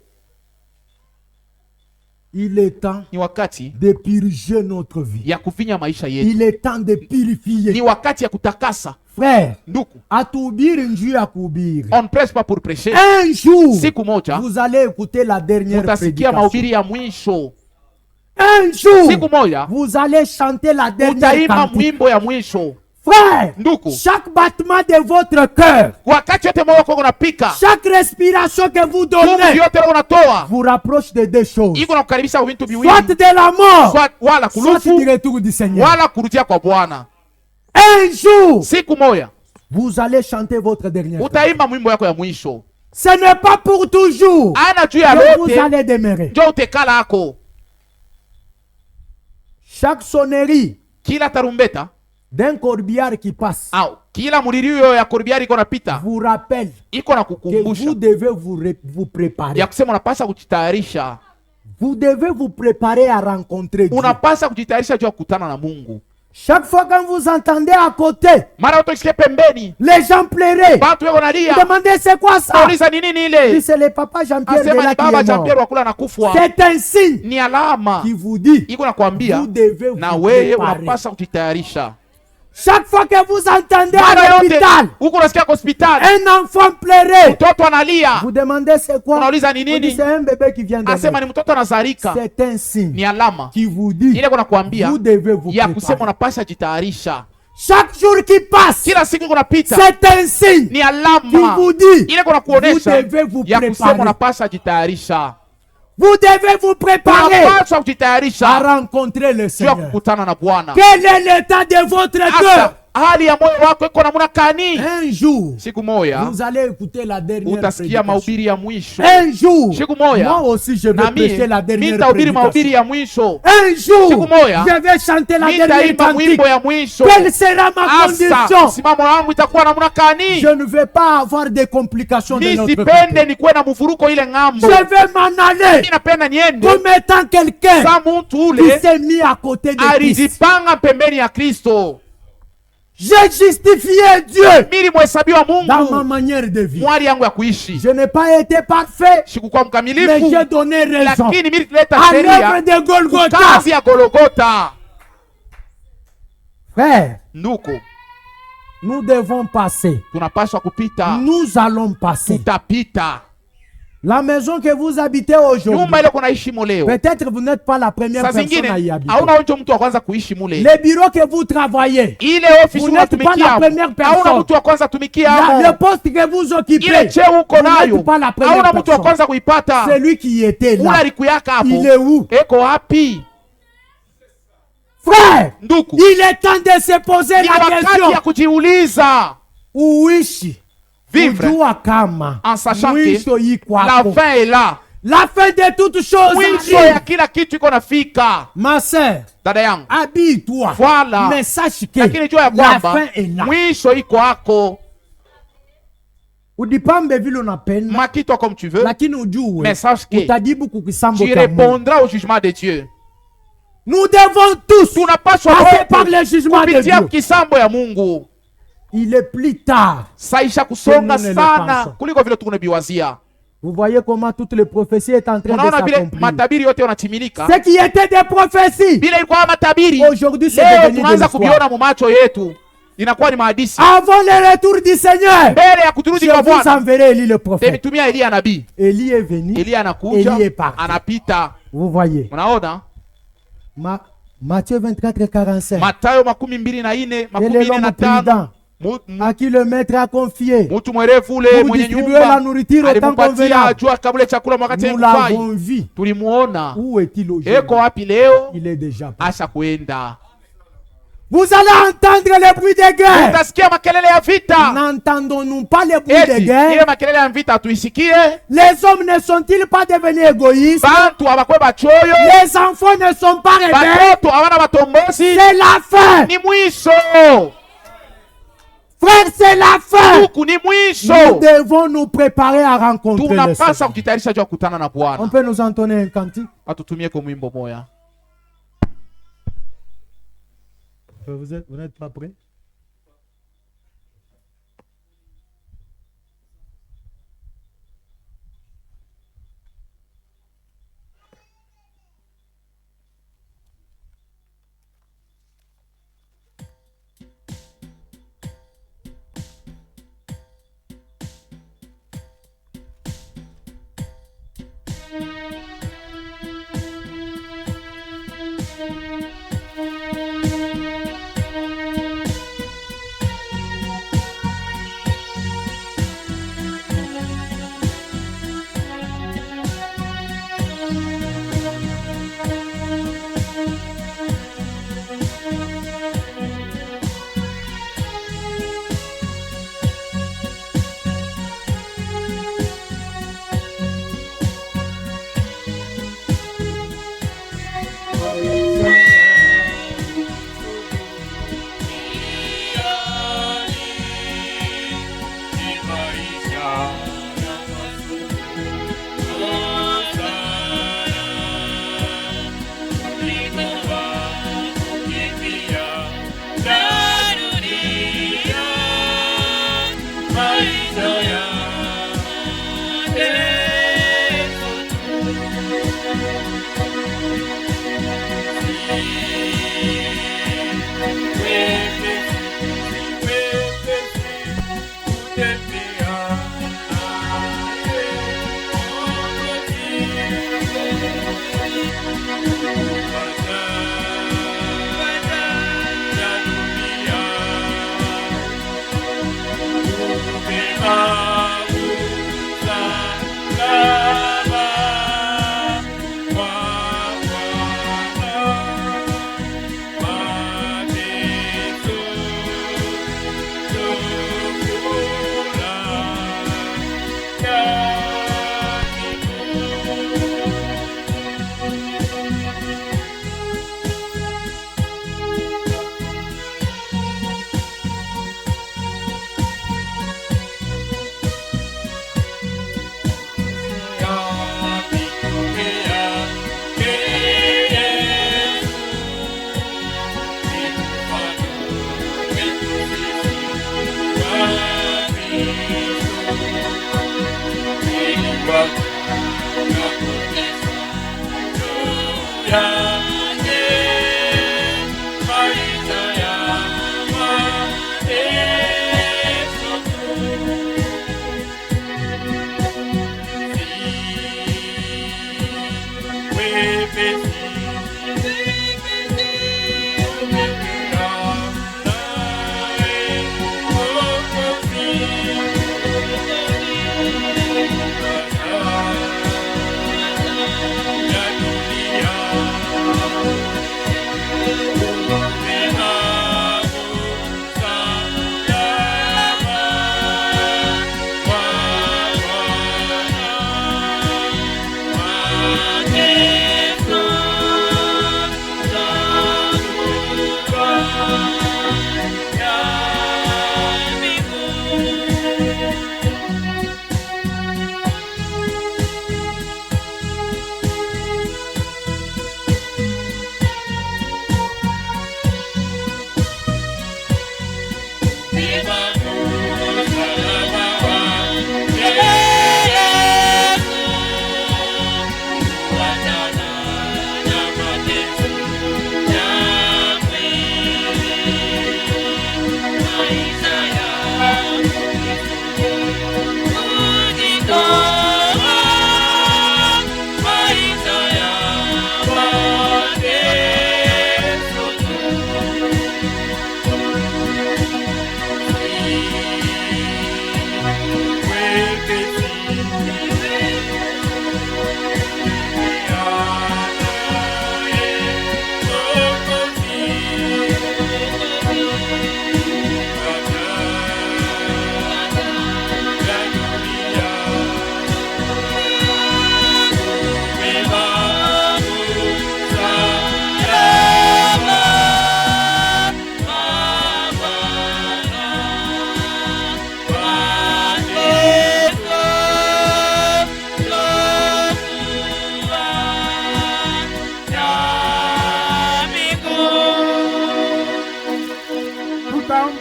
Il est temps Ni wakati de purger notre vie. ya kuvinya maisha yetu. Il est temps de purifier. Ni wakati ya kutakasa. Frère, Nduku, atubiri njuu ya kuhubiri. on presse pas pour prêcher. Un jour, Siku moja vous allez écouter la dernière utasikia prédication. mahubiri ya mwisho. Un jour, Siku moja vous allez chanter la dernière utaimba cantique. mwimbo ya mwisho. Frère, Nduku, chaque battement de votre cœur, wakati yote moyo wako unapika, chaque respiration que vous pumzi donnez, yote unatoa, vous rapproche de deux choses. iko na kukaribisha kwa vitu Soit viwili, de la mort, wala soit kulufu du retour du Seigneur. wala kurudia kwa Bwana. Un jour, Siku moja vous allez chanter votre dernière cantique. utaimba mwimbo yako ya mwisho. Ce n'est pas pour toujours Ana juu ya que vous lote allez demeurer. njo utekala ako. Chaque sonnerie Kila tarumbeta d'un corbillard qui passe au kila mulilio ya korbiari iko napita, vous rappelle iko na que kukumbusha vous devez vous préparer. ya kusema unapasa kujitayarisha. Vous devez vous préparer à rencontrer Dieu. Unapasa kujitayarisha juu ya kukutana na Mungu. Chaque fois que vous entendez à côté Mara utosikie pembeni les gens pleurer, watu weko nalia, demandez c'est quoi ça? nauliza ni nini Puis ile? c'est le papa Jean-Pierre de Asema là ni qui baba est Jean Pierre mort. wakula na kufwa. C'est un signe Ni alama qui vous dit iko nakwambia vous devez vous na wewe préparer. unapasa kujitayarisha. Chaque fois que vous entendez Mara à yote l'hôpital huko unasikia kwa hospitali un enfant pleurer, mtoto analia, vous demandez c'est quoi? unauliza ni Vous dites nini? c'est un bébé qui vient de Asema naître. ni mtoto anazalika. C'est un signe Ni alama qui vous dit ile kuna kuambia vous devez vous ya kusema préparer. unapasa jitayarisha. Chaque jour qui passe, Kila siku kunapita c'est un signe ni qui alama vous dit ile kuna vous kuonesha devez vous ya kusema préparer. unapasa jitayarisha. Vous devez vous préparer Unapaswa à kujitayarisha rencontrer le juu ya Seigneur. kukutana na Bwana. Quel est l'état de votre cœur? Asa hali ya moyo wako iko namna kani? Un jour, Siku moja vous allez écouter la dernière utasikia prédication. mahubiri ya mwisho. Un jour, Siku moja moi aussi je vais na prêcher la mimi dernière nitahubiri mahubiri prédication. ya mwisho. Un jour, Siku moja je vais chanter la dernière nitaimba cantique. mwimbo ya mwisho. Quelle sera ma Asa condition? msimamo wangu itakuwa namna kani? Je ne vais pas avoir des complications de notre Nisipende côté. nikuwe na mvuruko ile ng'ambo. Je vais m'en aller Mimi napenda niende comme étant quelqu'un sa mtu qui ule s'est mis à côté de Christ. alijipanga pembeni ya Kristo. J'ai justifié Dieu Mimi mhesabiwa dans ma Mungu manière de vivre. mwali yangu ya kuishi. Je n'ai pas été parfait, Sikukuwa mais mkamilifu, j'ai donné raison lakini mimi nilileta à l'œuvre sheria de Golgotha. kazi ya Golgotha. Frère, Nduku, nous devons passer. tunapaswa kupita, Nous allons passer. tutapita. La maison que vous habitez aujourd'hui, Nyumba ile kunaishi muleo, peut-être vous n'êtes pas la première saa personne à y zingine habiter. hauna mtu wa kwanza kuishi mule. Les bureaux que vous travaillez, Ile ofisi Vous n'êtes pas unatumikia la hapo, première personne. hauna mtu wa kwanza tumikia le hapo. poste que vous Ile occupez, cheo uko vous nayo, n'êtes pas la première hauna mtu wa personne. kwanza kuipata. Celui qui était Una là, alikuyaka hapo, il est où? eko wapi? Frère, Nduku, il est temps de se poser ni la wakati ya question. kujiuliza Uishi Vivre kujua kama en sachant mwisho que iko la hapo. fin est là. La fin de toutes choses Mwisho arrive. ya kila kitu iko nafika. Ma sœur, Dada yangu, habille-toi. Voilà. Mais sache que lakini jua ya la kwamba fin est là. mwisho iko hako. Udipambe vile unapenda, Makie-toi comme tu veux, lakini ujue mais sache que utajibu kukisambo tu cha Mungu. répondras au jugement de Dieu. Nous devons tous Tunapaswa passer par le jugement de kupitia Dieu. kisambo ya Mungu. Il est plus tard. Saisha kusonga Que nous ne le sana pensons. kuliko vile tunabiwazia. Vous voyez comment toutes les prophéties est en train de Unaona vile s'accomplir. matabiri yote yanatimilika. Ce qui était des prophéties, Bila ilikuwa matabiri, aujourd'hui c'est leo devenu de tunaanza l'histoire. kuviona mu macho yetu, inakuwa ni mahadisi. Avant le retour du Seigneur, Mbele ya kuturudi je kwa vous Bwana, enverrai Élie le prophète. nimetumia Elia nabii. Élie est venu. Elia anakuja, Elie est parti. anapita. Vous voyez. Unaona? Matthieu 24 et 45. Matayo 24, Quel est l'homme 25. prudent à qui le maître a confié Mtu mwerevu ule pour mwenye distribuer la nyumba nourriture au temps alimpatia convenable? ajua kabla chakula wakati Nous haifai. l'avons vu. Tulimuona. Où est-il Eko aujourd'hui? wapi leo? Il est déjà parti. Asha kuenda. Vous allez entendre les bruits de guerre. Utasikia makelele ya vita. N'entendons-nous pas les bruits de Eti, ile guerre? makelele ya vita tuisikie. Les hommes ne sont-ils pas devenus égoïstes? Bantu abakwe bachoyo. Les enfants ne sont pas rebelles? Batoto abana batombosi. C'est la fin. Ni mwisho. Frère, c'est la fin. Huku ni Nous mwisho. devons nous préparer à rencontrer le Tunapasa Seigneur. kujitayarisha juu ya kukutana na On Bwana. peut nous entonner un cantique? Atutumie kwa mwimbo moya. Vous n'êtes pas prêts?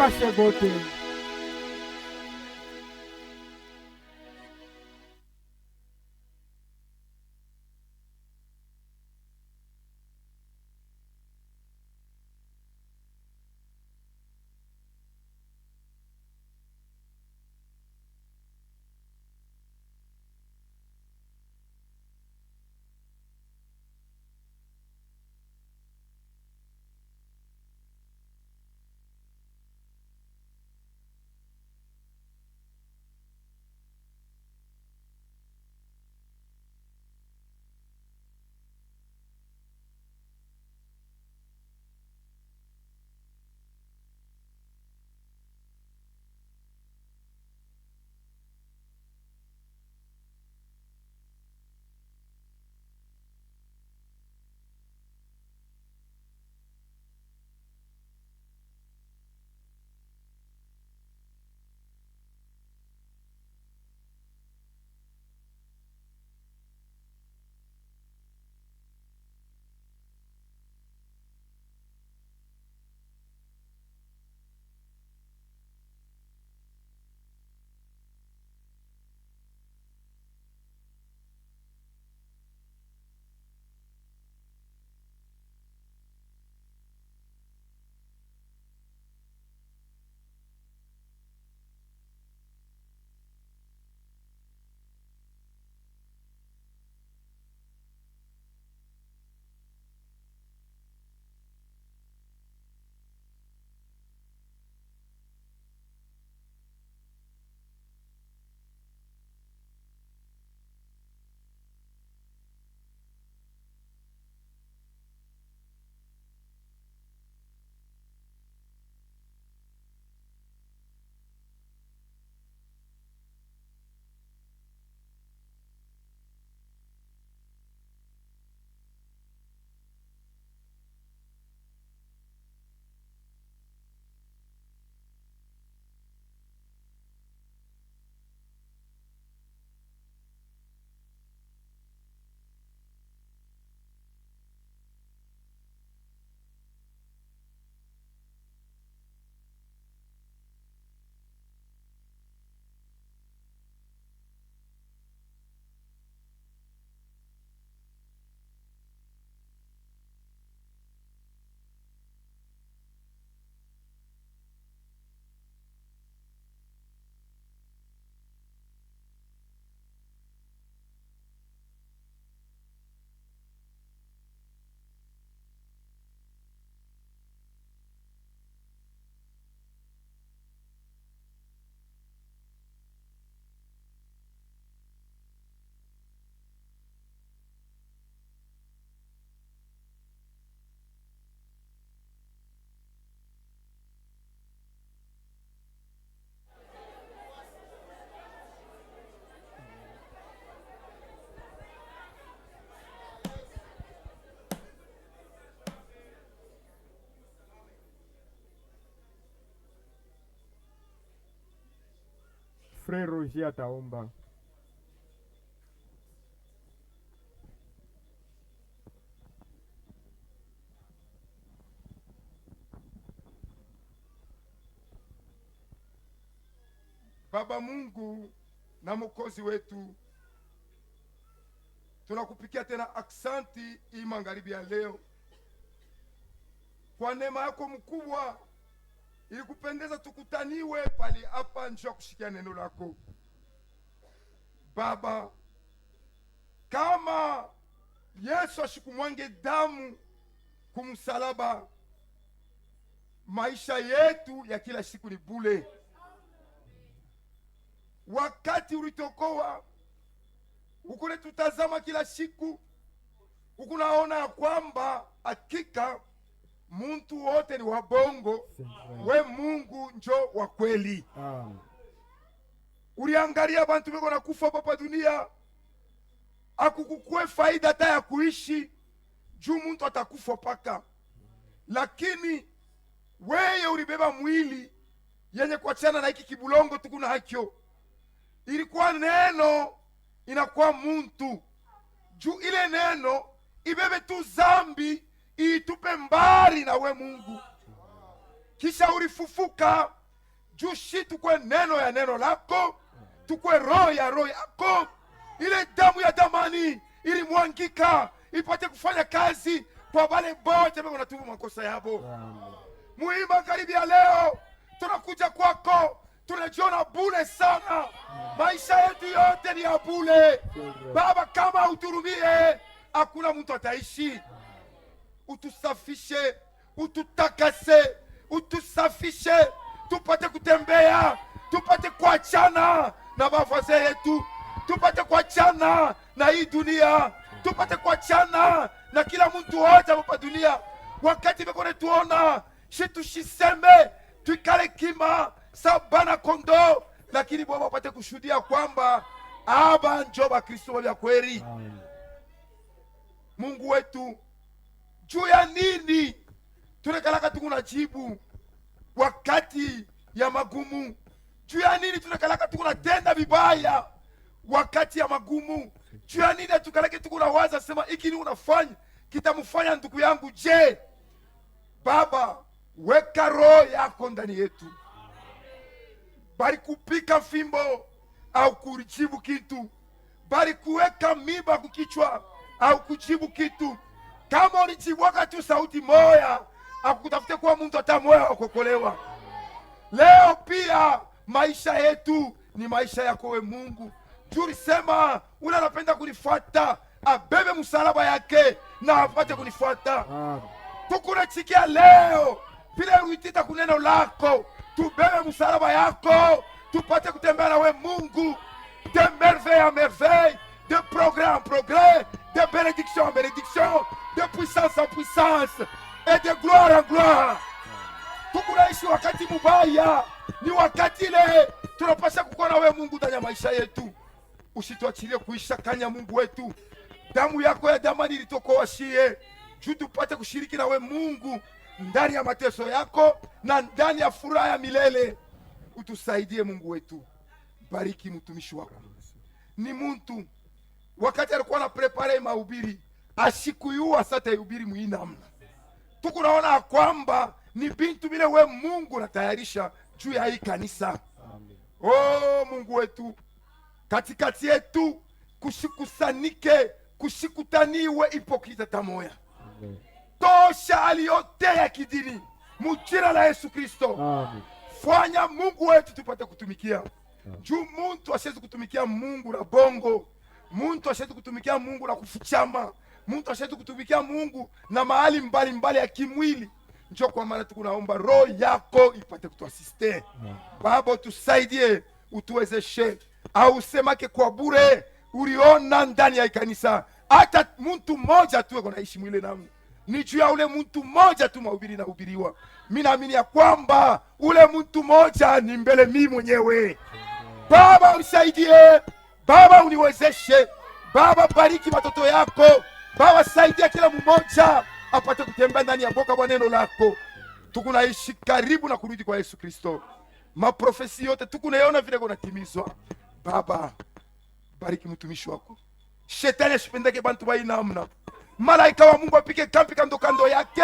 Yamba Segote. Frère Roger ataomba. Baba Mungu na Mwokozi wetu, tunakupikia tena aksanti hii magharibi ya leo kwa neema yako mkubwa, ili kupendeza tukutaniwe pali hapa njoo kushikia neno lako. Baba, kama Yesu ashikumwange damu kumsalaba, maisha yetu ya kila siku ni bule. Wakati ulitokoa ukule tutazama kila siku, ukunaona ya kwamba hakika muntu wote ni wabongo, we Mungu njo wa kweli. Uliangalia bantu beko na kufa papa dunia, akukukue faida hata ya kuishi juu muntu atakufa paka, lakini weye ulibeba mwili yenye kuachana na hiki kibulongo tukuna hakyo. Ilikuwa neno inakuwa muntu, juu ile neno ibebe tu zambi itupe mbali na we Mungu. kisha ulifufuka juu shi tukwe neno ya neno lako, tukwe roho ya roho yako. Ile damu ya damani ilimwangika ipate kufanya kazi kwa wale bote ambao wanatubu makosa yabo. Muhimu karibu ya leo tunakuja kwako, tunajiona bure sana. Maisha yetu yote ni ya bure. Baba, kama uturumie, hakuna mtu ataishi. Utusafishe, ututakase, utusafishe, tupate kutembea, tupate kuachana na mavazi yetu, tupate kuachana na hii dunia, tupate kuachana na kila mtu wote hapa dunia. Wakati bekone tuona shitushiseme tuikale kima sabana kondo, lakini Bwana wapate kushuhudia kwamba aba njoba Kristo wa kweli. Mungu wetu, juu ya nini tunakalaka tukuna jibu wakati ya magumu? Juu ya nini tunakalaka tukuna tenda vibaya wakati ya magumu? Juu ya nini tukalake tukuna waza sema iki ni unafanya kitamufanya ndugu yangu? Je, Baba, weka roho yako ndani yetu. Bali kupika fimbo au kujibu kitu, bali kuweka mimba kukichwa au kujibu kitu. Kama ulijibuaka tu sauti moya, akutafute kwa mtu hata moya wakokolewa. Leo pia maisha yetu ni maisha yako we Mungu. Juri sema ule anapenda kunifuata abebe msalaba yake na apate kunifuata. Tukunachikia leo vile uitita kuneno lako, tubebe msalaba yako, tupate kutembea na we Mungu, de merveille en merveille, de progrès en progrès, de bénédiction en bénédiction, de puissance en puissance et de gloire en gloire. Tukunaishi wakati mubaya, ni wakati ile tunapasha kukuwa na we Mungu ndani ya maisha yetu. Usituachilie kuisha kanya Mungu wetu. Damu yako ya damani ilitokoashie juu tupate kushiriki na we Mungu ndani ya mateso yako na ndani ya furaha ya milele. Utusaidie Mungu wetu. Bariki mtumishi wako. Ni muntu wakati alikuwa na prepare mahubiri, ashikuyua sasa ihubiri muinamna. Tukunaona kwamba ni bintu bile we Mungu natayarisha juu ya hii kanisa. Oh Mungu wetu, katikati yetu kushikusanike, kushikutaniwe hipokrita tamoya. Tosha hali yote ya kidini mujina la Yesu Kristo. Fanya Mungu wetu tupate kutumikia. Juu muntu asiwezi kutumikia Mungu na bongo, muntu asiwezi kutumikia Mungu na kufuchama, muntu asiwezi kutumikia Mungu na mahali mbali mbali ya kimwili. Njoo kwa maana tukunaomba roho yako ipate kutuasiste. Baba, tusaidie, utuwezeshe. Au semake kwa bure, uliona ndani ya kanisa hata mtu mmoja tu anaishi mwile namu. Ni juu ya ule mtu mmoja tu mahubiri na hubiriwa. Mimi naamini ya kwamba ule mtu mmoja ni mbele mimi mwenyewe. Baba, unisaidie. Baba, uniwezeshe. Baba, bariki watoto yako. Baba, saidia kila mmoja apate kutembea ndani ya boka kwa neno lako. Tukunaishi karibu na kurudi kwa Yesu Kristo. Maprofesi yote tukunaona vile kunatimizwa. Baba, bariki mtumishi wako. Shetani asipendeke bantu bai namna. Malaika wa Mungu apike kampi kando kando yake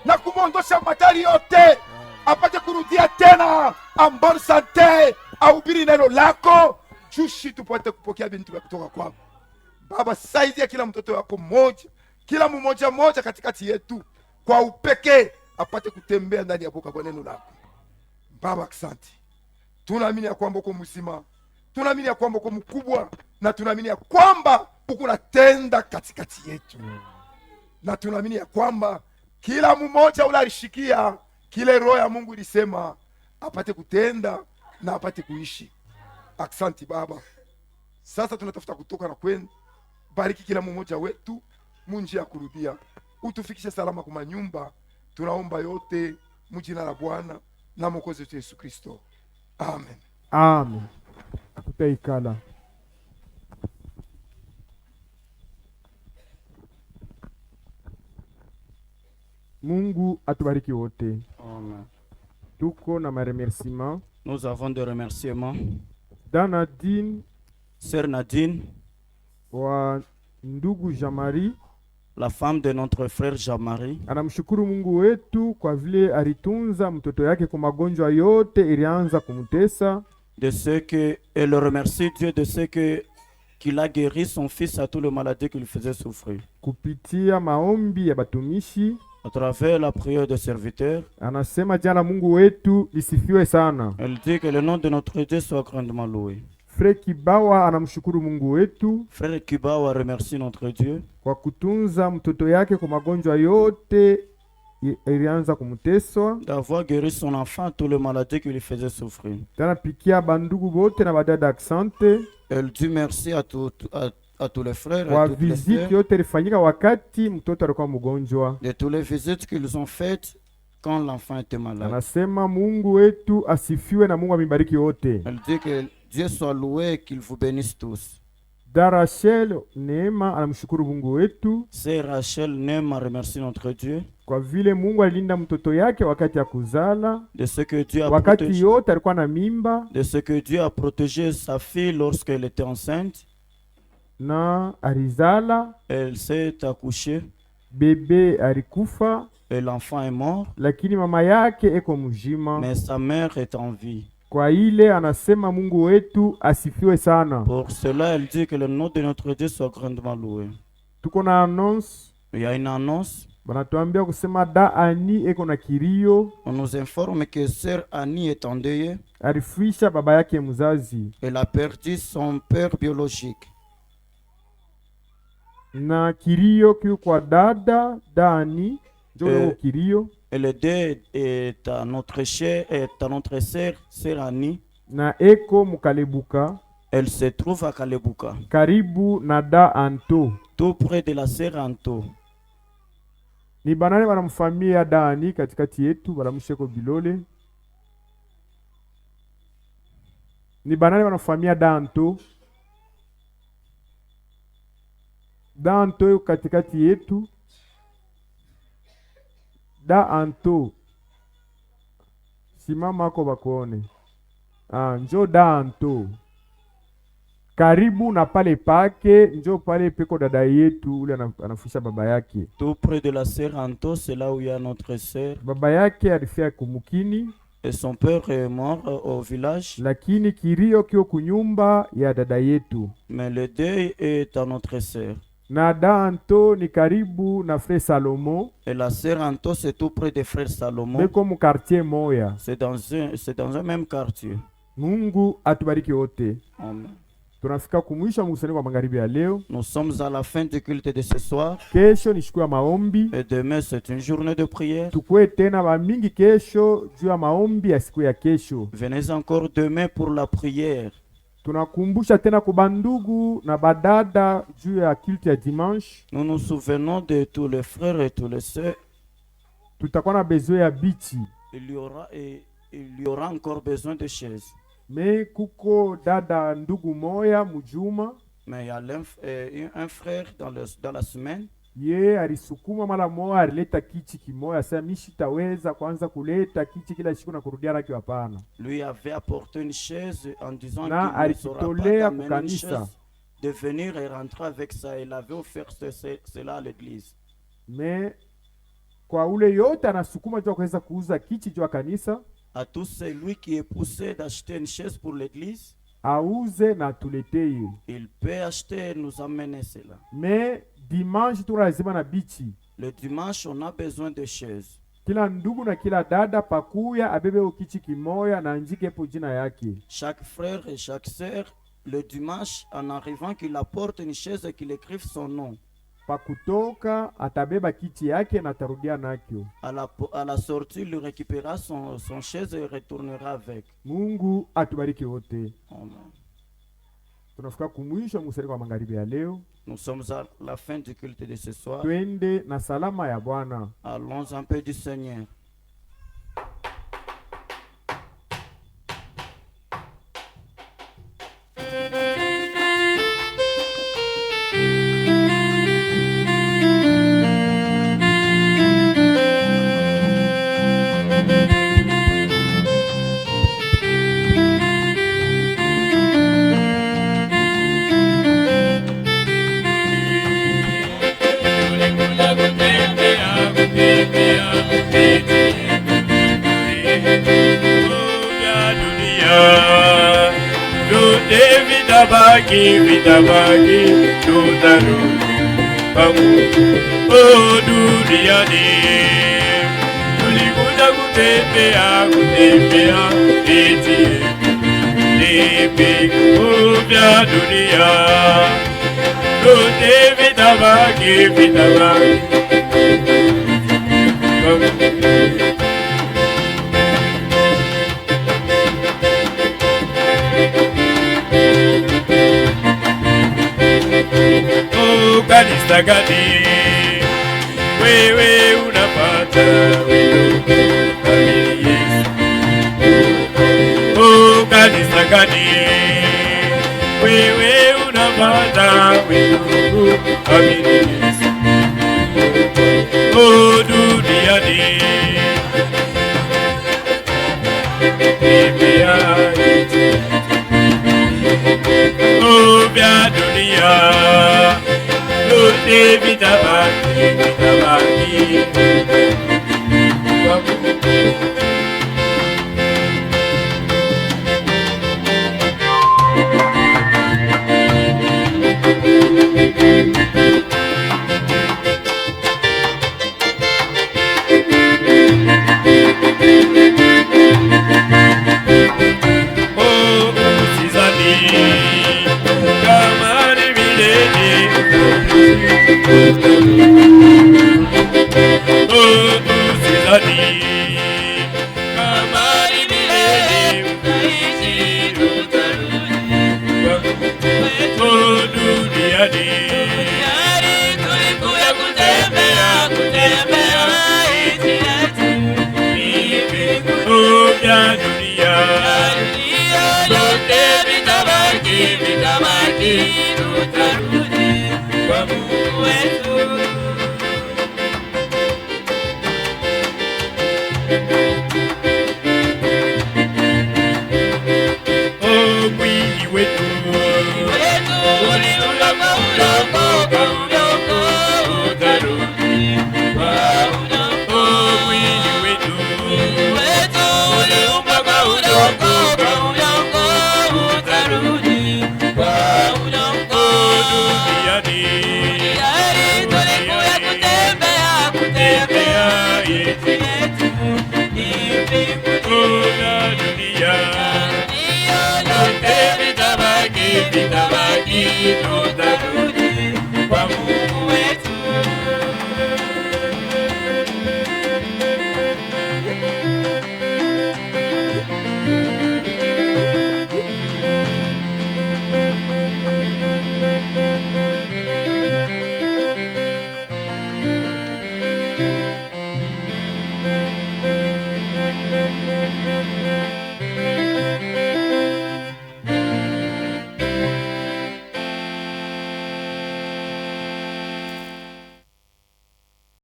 na kumondosha matari yote, apate kurudia tena ambon sante, ahubiri neno lako jushi tupate kupokea bintu ya kutoka kwako. Baba, saidia kila mtoto wako mmoja, kila mmoja mmoja katikati yetu kwa upekee apate kutembea ndani ya boka kwa neno lako. Baba, asante. Tunaamini ya kwamba uko mzima, tunaamini ya kwamba uko mkubwa, na tunaamini ya kwamba uko unatenda katikati yetu. Na tunaamini ya kwamba kila mmoja ule alishikia kile roho ya Mungu ilisema apate kutenda na apate kuishi. Asante Baba. Sasa tunatafuta kutoka na kwenda. Bariki kila mmoja wetu munjia ya kurudia. Utufikishe salama kwa nyumba. Tunaomba yote mjina la Bwana na Mwokozi wetu Yesu Kristo. Amen. Amen. Tutaikala. Mungu atubariki wote. Amen. Tuko na maremerciement. Nous avons des remerciements. Da Nadine, Sœur Nadine, wa ndugu Jean-Marie la femme de notre frère Jean-Marie, Anamshukuru Mungu wetu kwa vile alitunza mtoto yake kwa magonjwa yote ilianza kumtesa, de ce que elle remercie Dieu de ce que qu'il a guéri son fils à toutes les maladies qu'il faisait souffrir. kupitia maombi ya batumishi. À travers la prière des serviteurs, Anasema jana Mungu wetu lisifiwe sana. elle dit que le nom de notre Dieu soit grandement loué. Frère Kibawa anamshukuru Mungu wetu Frère Kibawa remercie notre Dieu kwa kutunza mtoto yake kwa magonjwa yote ilianza kumteswa. d'avoir guéri son enfant à toutes les maladies qui lui faisaient souffrir. Tanapikia bandugu bote na badada aksante Elle dit merci à tous les frères, kwa à toutes les viziti sœurs, yote ilifanyika wakati mtoto alikuwa mgonjwa. de toutes les visites qu'ils ont faites quand l'enfant était malade. Anasema Mungu wetu asifiwe na Mungu amibariki wote. Elle dit que Dieu soit loué et qu'il vous bénisse tous. Da Rachel Neema anamshukuru Mungu wetu C'est Rachel Nema remercie notre Dieu kwa vile Mungu alilinda mtoto yake wakati ya kuzala, de ce que Dieu a wakati protégé, yote alikuwa na mimba de ce que Dieu a protégé sa fille lorsqu'elle était enceinte. na alizala, Elle s'est accouchée bebe alikufa, et l'enfant est mort, lakini mama yake eko mzima. mais sa mère est en vie. Kwa ile anasema Mungu wetu asifiwe sana. Pour cela, elle dit que le nom de notre Dieu soit grandement loué. Tuko na annonce, Il y a une annonce. banatuambia kusema da Ani eko na kilio, On nous informe que sœur Annie est endeuillée. alifisha baba yake mzazi, Elle a perdu son père biologique. na kilio kio kwa dada Dani njo Eh. eko kilio, Et le deuil est à notre sœur, sœur Annie. na eko mukalebuka Elle se trouve à Kalebuka, karibu na da Anto. tout près de la sœur Anto. Ni banane banamfamia Dani katikati yetu, banamusheko Bilole. Ni banane banamfamia Danto. Danto yuko katikati yetu. Da Anto, simama ako bakuone. Njo Da Anto, karibu na pale pake, njo pale peko dada yetu ule anafisha baba yake. Tout près de la sœur Anto, c'est là où il y a notre sœur. Baba yake alifia kumukini, Et son père est mort au village. lakini kilio kio kunyumba ya dada yetu. Mais le deuil est à notre sœur. Na Da Anto ni karibu na Frère Salomo, Et la sœur Anto, c'est tout près des frères Salomon. beko mu quartier moya. C'est dans un même quartier. Mungu atubariki wote. Amen. Tunafika kumwisha mkusanyiko wa magharibi ya leo. Nous sommes à la fin du culte de ce soir. Kesho ni siku ya maombi. Et demain, c'est une journée de prière. Tukue tena bamingi kesho juu ya maombi ya siku ya kesho. Venez encore demain pour la prière. Tunakumbusha tena kubandugu na badada juu ya kilti ya dimanche. Nous nous souvenons de tous les frères et tous les sœurs. Tutakuwa na besoin ya bichi. Il y aura encore besoin de chaises. Me kuko dada ndugu moya Mujuma, Mais il y a un frère dans la semaine. ye alisukuma mara moja, alileta kiti kimoya. Sasa mimi sitaweza kwanza kuleta kiti kila siku na kurudia nake, hapana. Lui avait apporté une chaise en disant Na qu'il ne saura pas alitolea d'amener une kukanisa. chaise, de venir et rentrer avec ça. Il avait offert cela à l'église. Me kwa ule yote anasukuma juu kuweza kuuza kiti juu ya kanisa, À tous celui qui est poussé d'acheter une chaise pour l'église, auze na tuleteye. il peut acheter et nous amener cela. Me dimanche tu lazima na bichi. Le dimanche, on a besoin de chaises. Kila ndugu na kila dada pakuya abebe ukichi kimoya na andike po jina yake. Chaque frère et chaque sœur, le dimanche, en arrivant, qu'il apporte une chaise et qu'il écrive son nom. Pakutoka atabeba kiti yake na tarudia nakyo. À la sortie, il récupérera son chaise et retournera avec. Mungu atubariki wote. Amen. tunafika kumwisho mstari wa magharibi ya leo. Nous sommes à la fin du culte de ce soir. Twende na salama ya Bwana. Allons un peu du Seigneur. Vitabaki, vitabaki, tutarudi pamoja. Oh, duniani tulikuja kutembea, kutembea eti vitu vya dunia vyote vitabaki, vitabaki pamoja. Kanisa gani wewe unapata wito kamili Yesu? Oh, kanisa gani wewe unapata wito kamili Yesu? Oh, duniani tembea eti oh, vya dunia vyote vitabaki, vitabaki oh, usizani kama ni milele oh, usizani kama ni milele utaishi, utarudi oh, duniani tulikuja kutembea, kutembea nchi yetu oh, vya dunia yote vitabaki, vitabaki, tutarudi kwa Mungu wetu. Oh, mwili wetu uliumba kwa udongo, kwa udongo utarudi kwa udongo. Oh, mwili wetu uliumba kwa udongo, kwa udongo utarudi kwa udongo. Duniani tulikuja kutembea, kutembea nchi yetu mbinguni. Dunia yote vitabaki, vitabaki, tutarudi kwa Mungu wetu.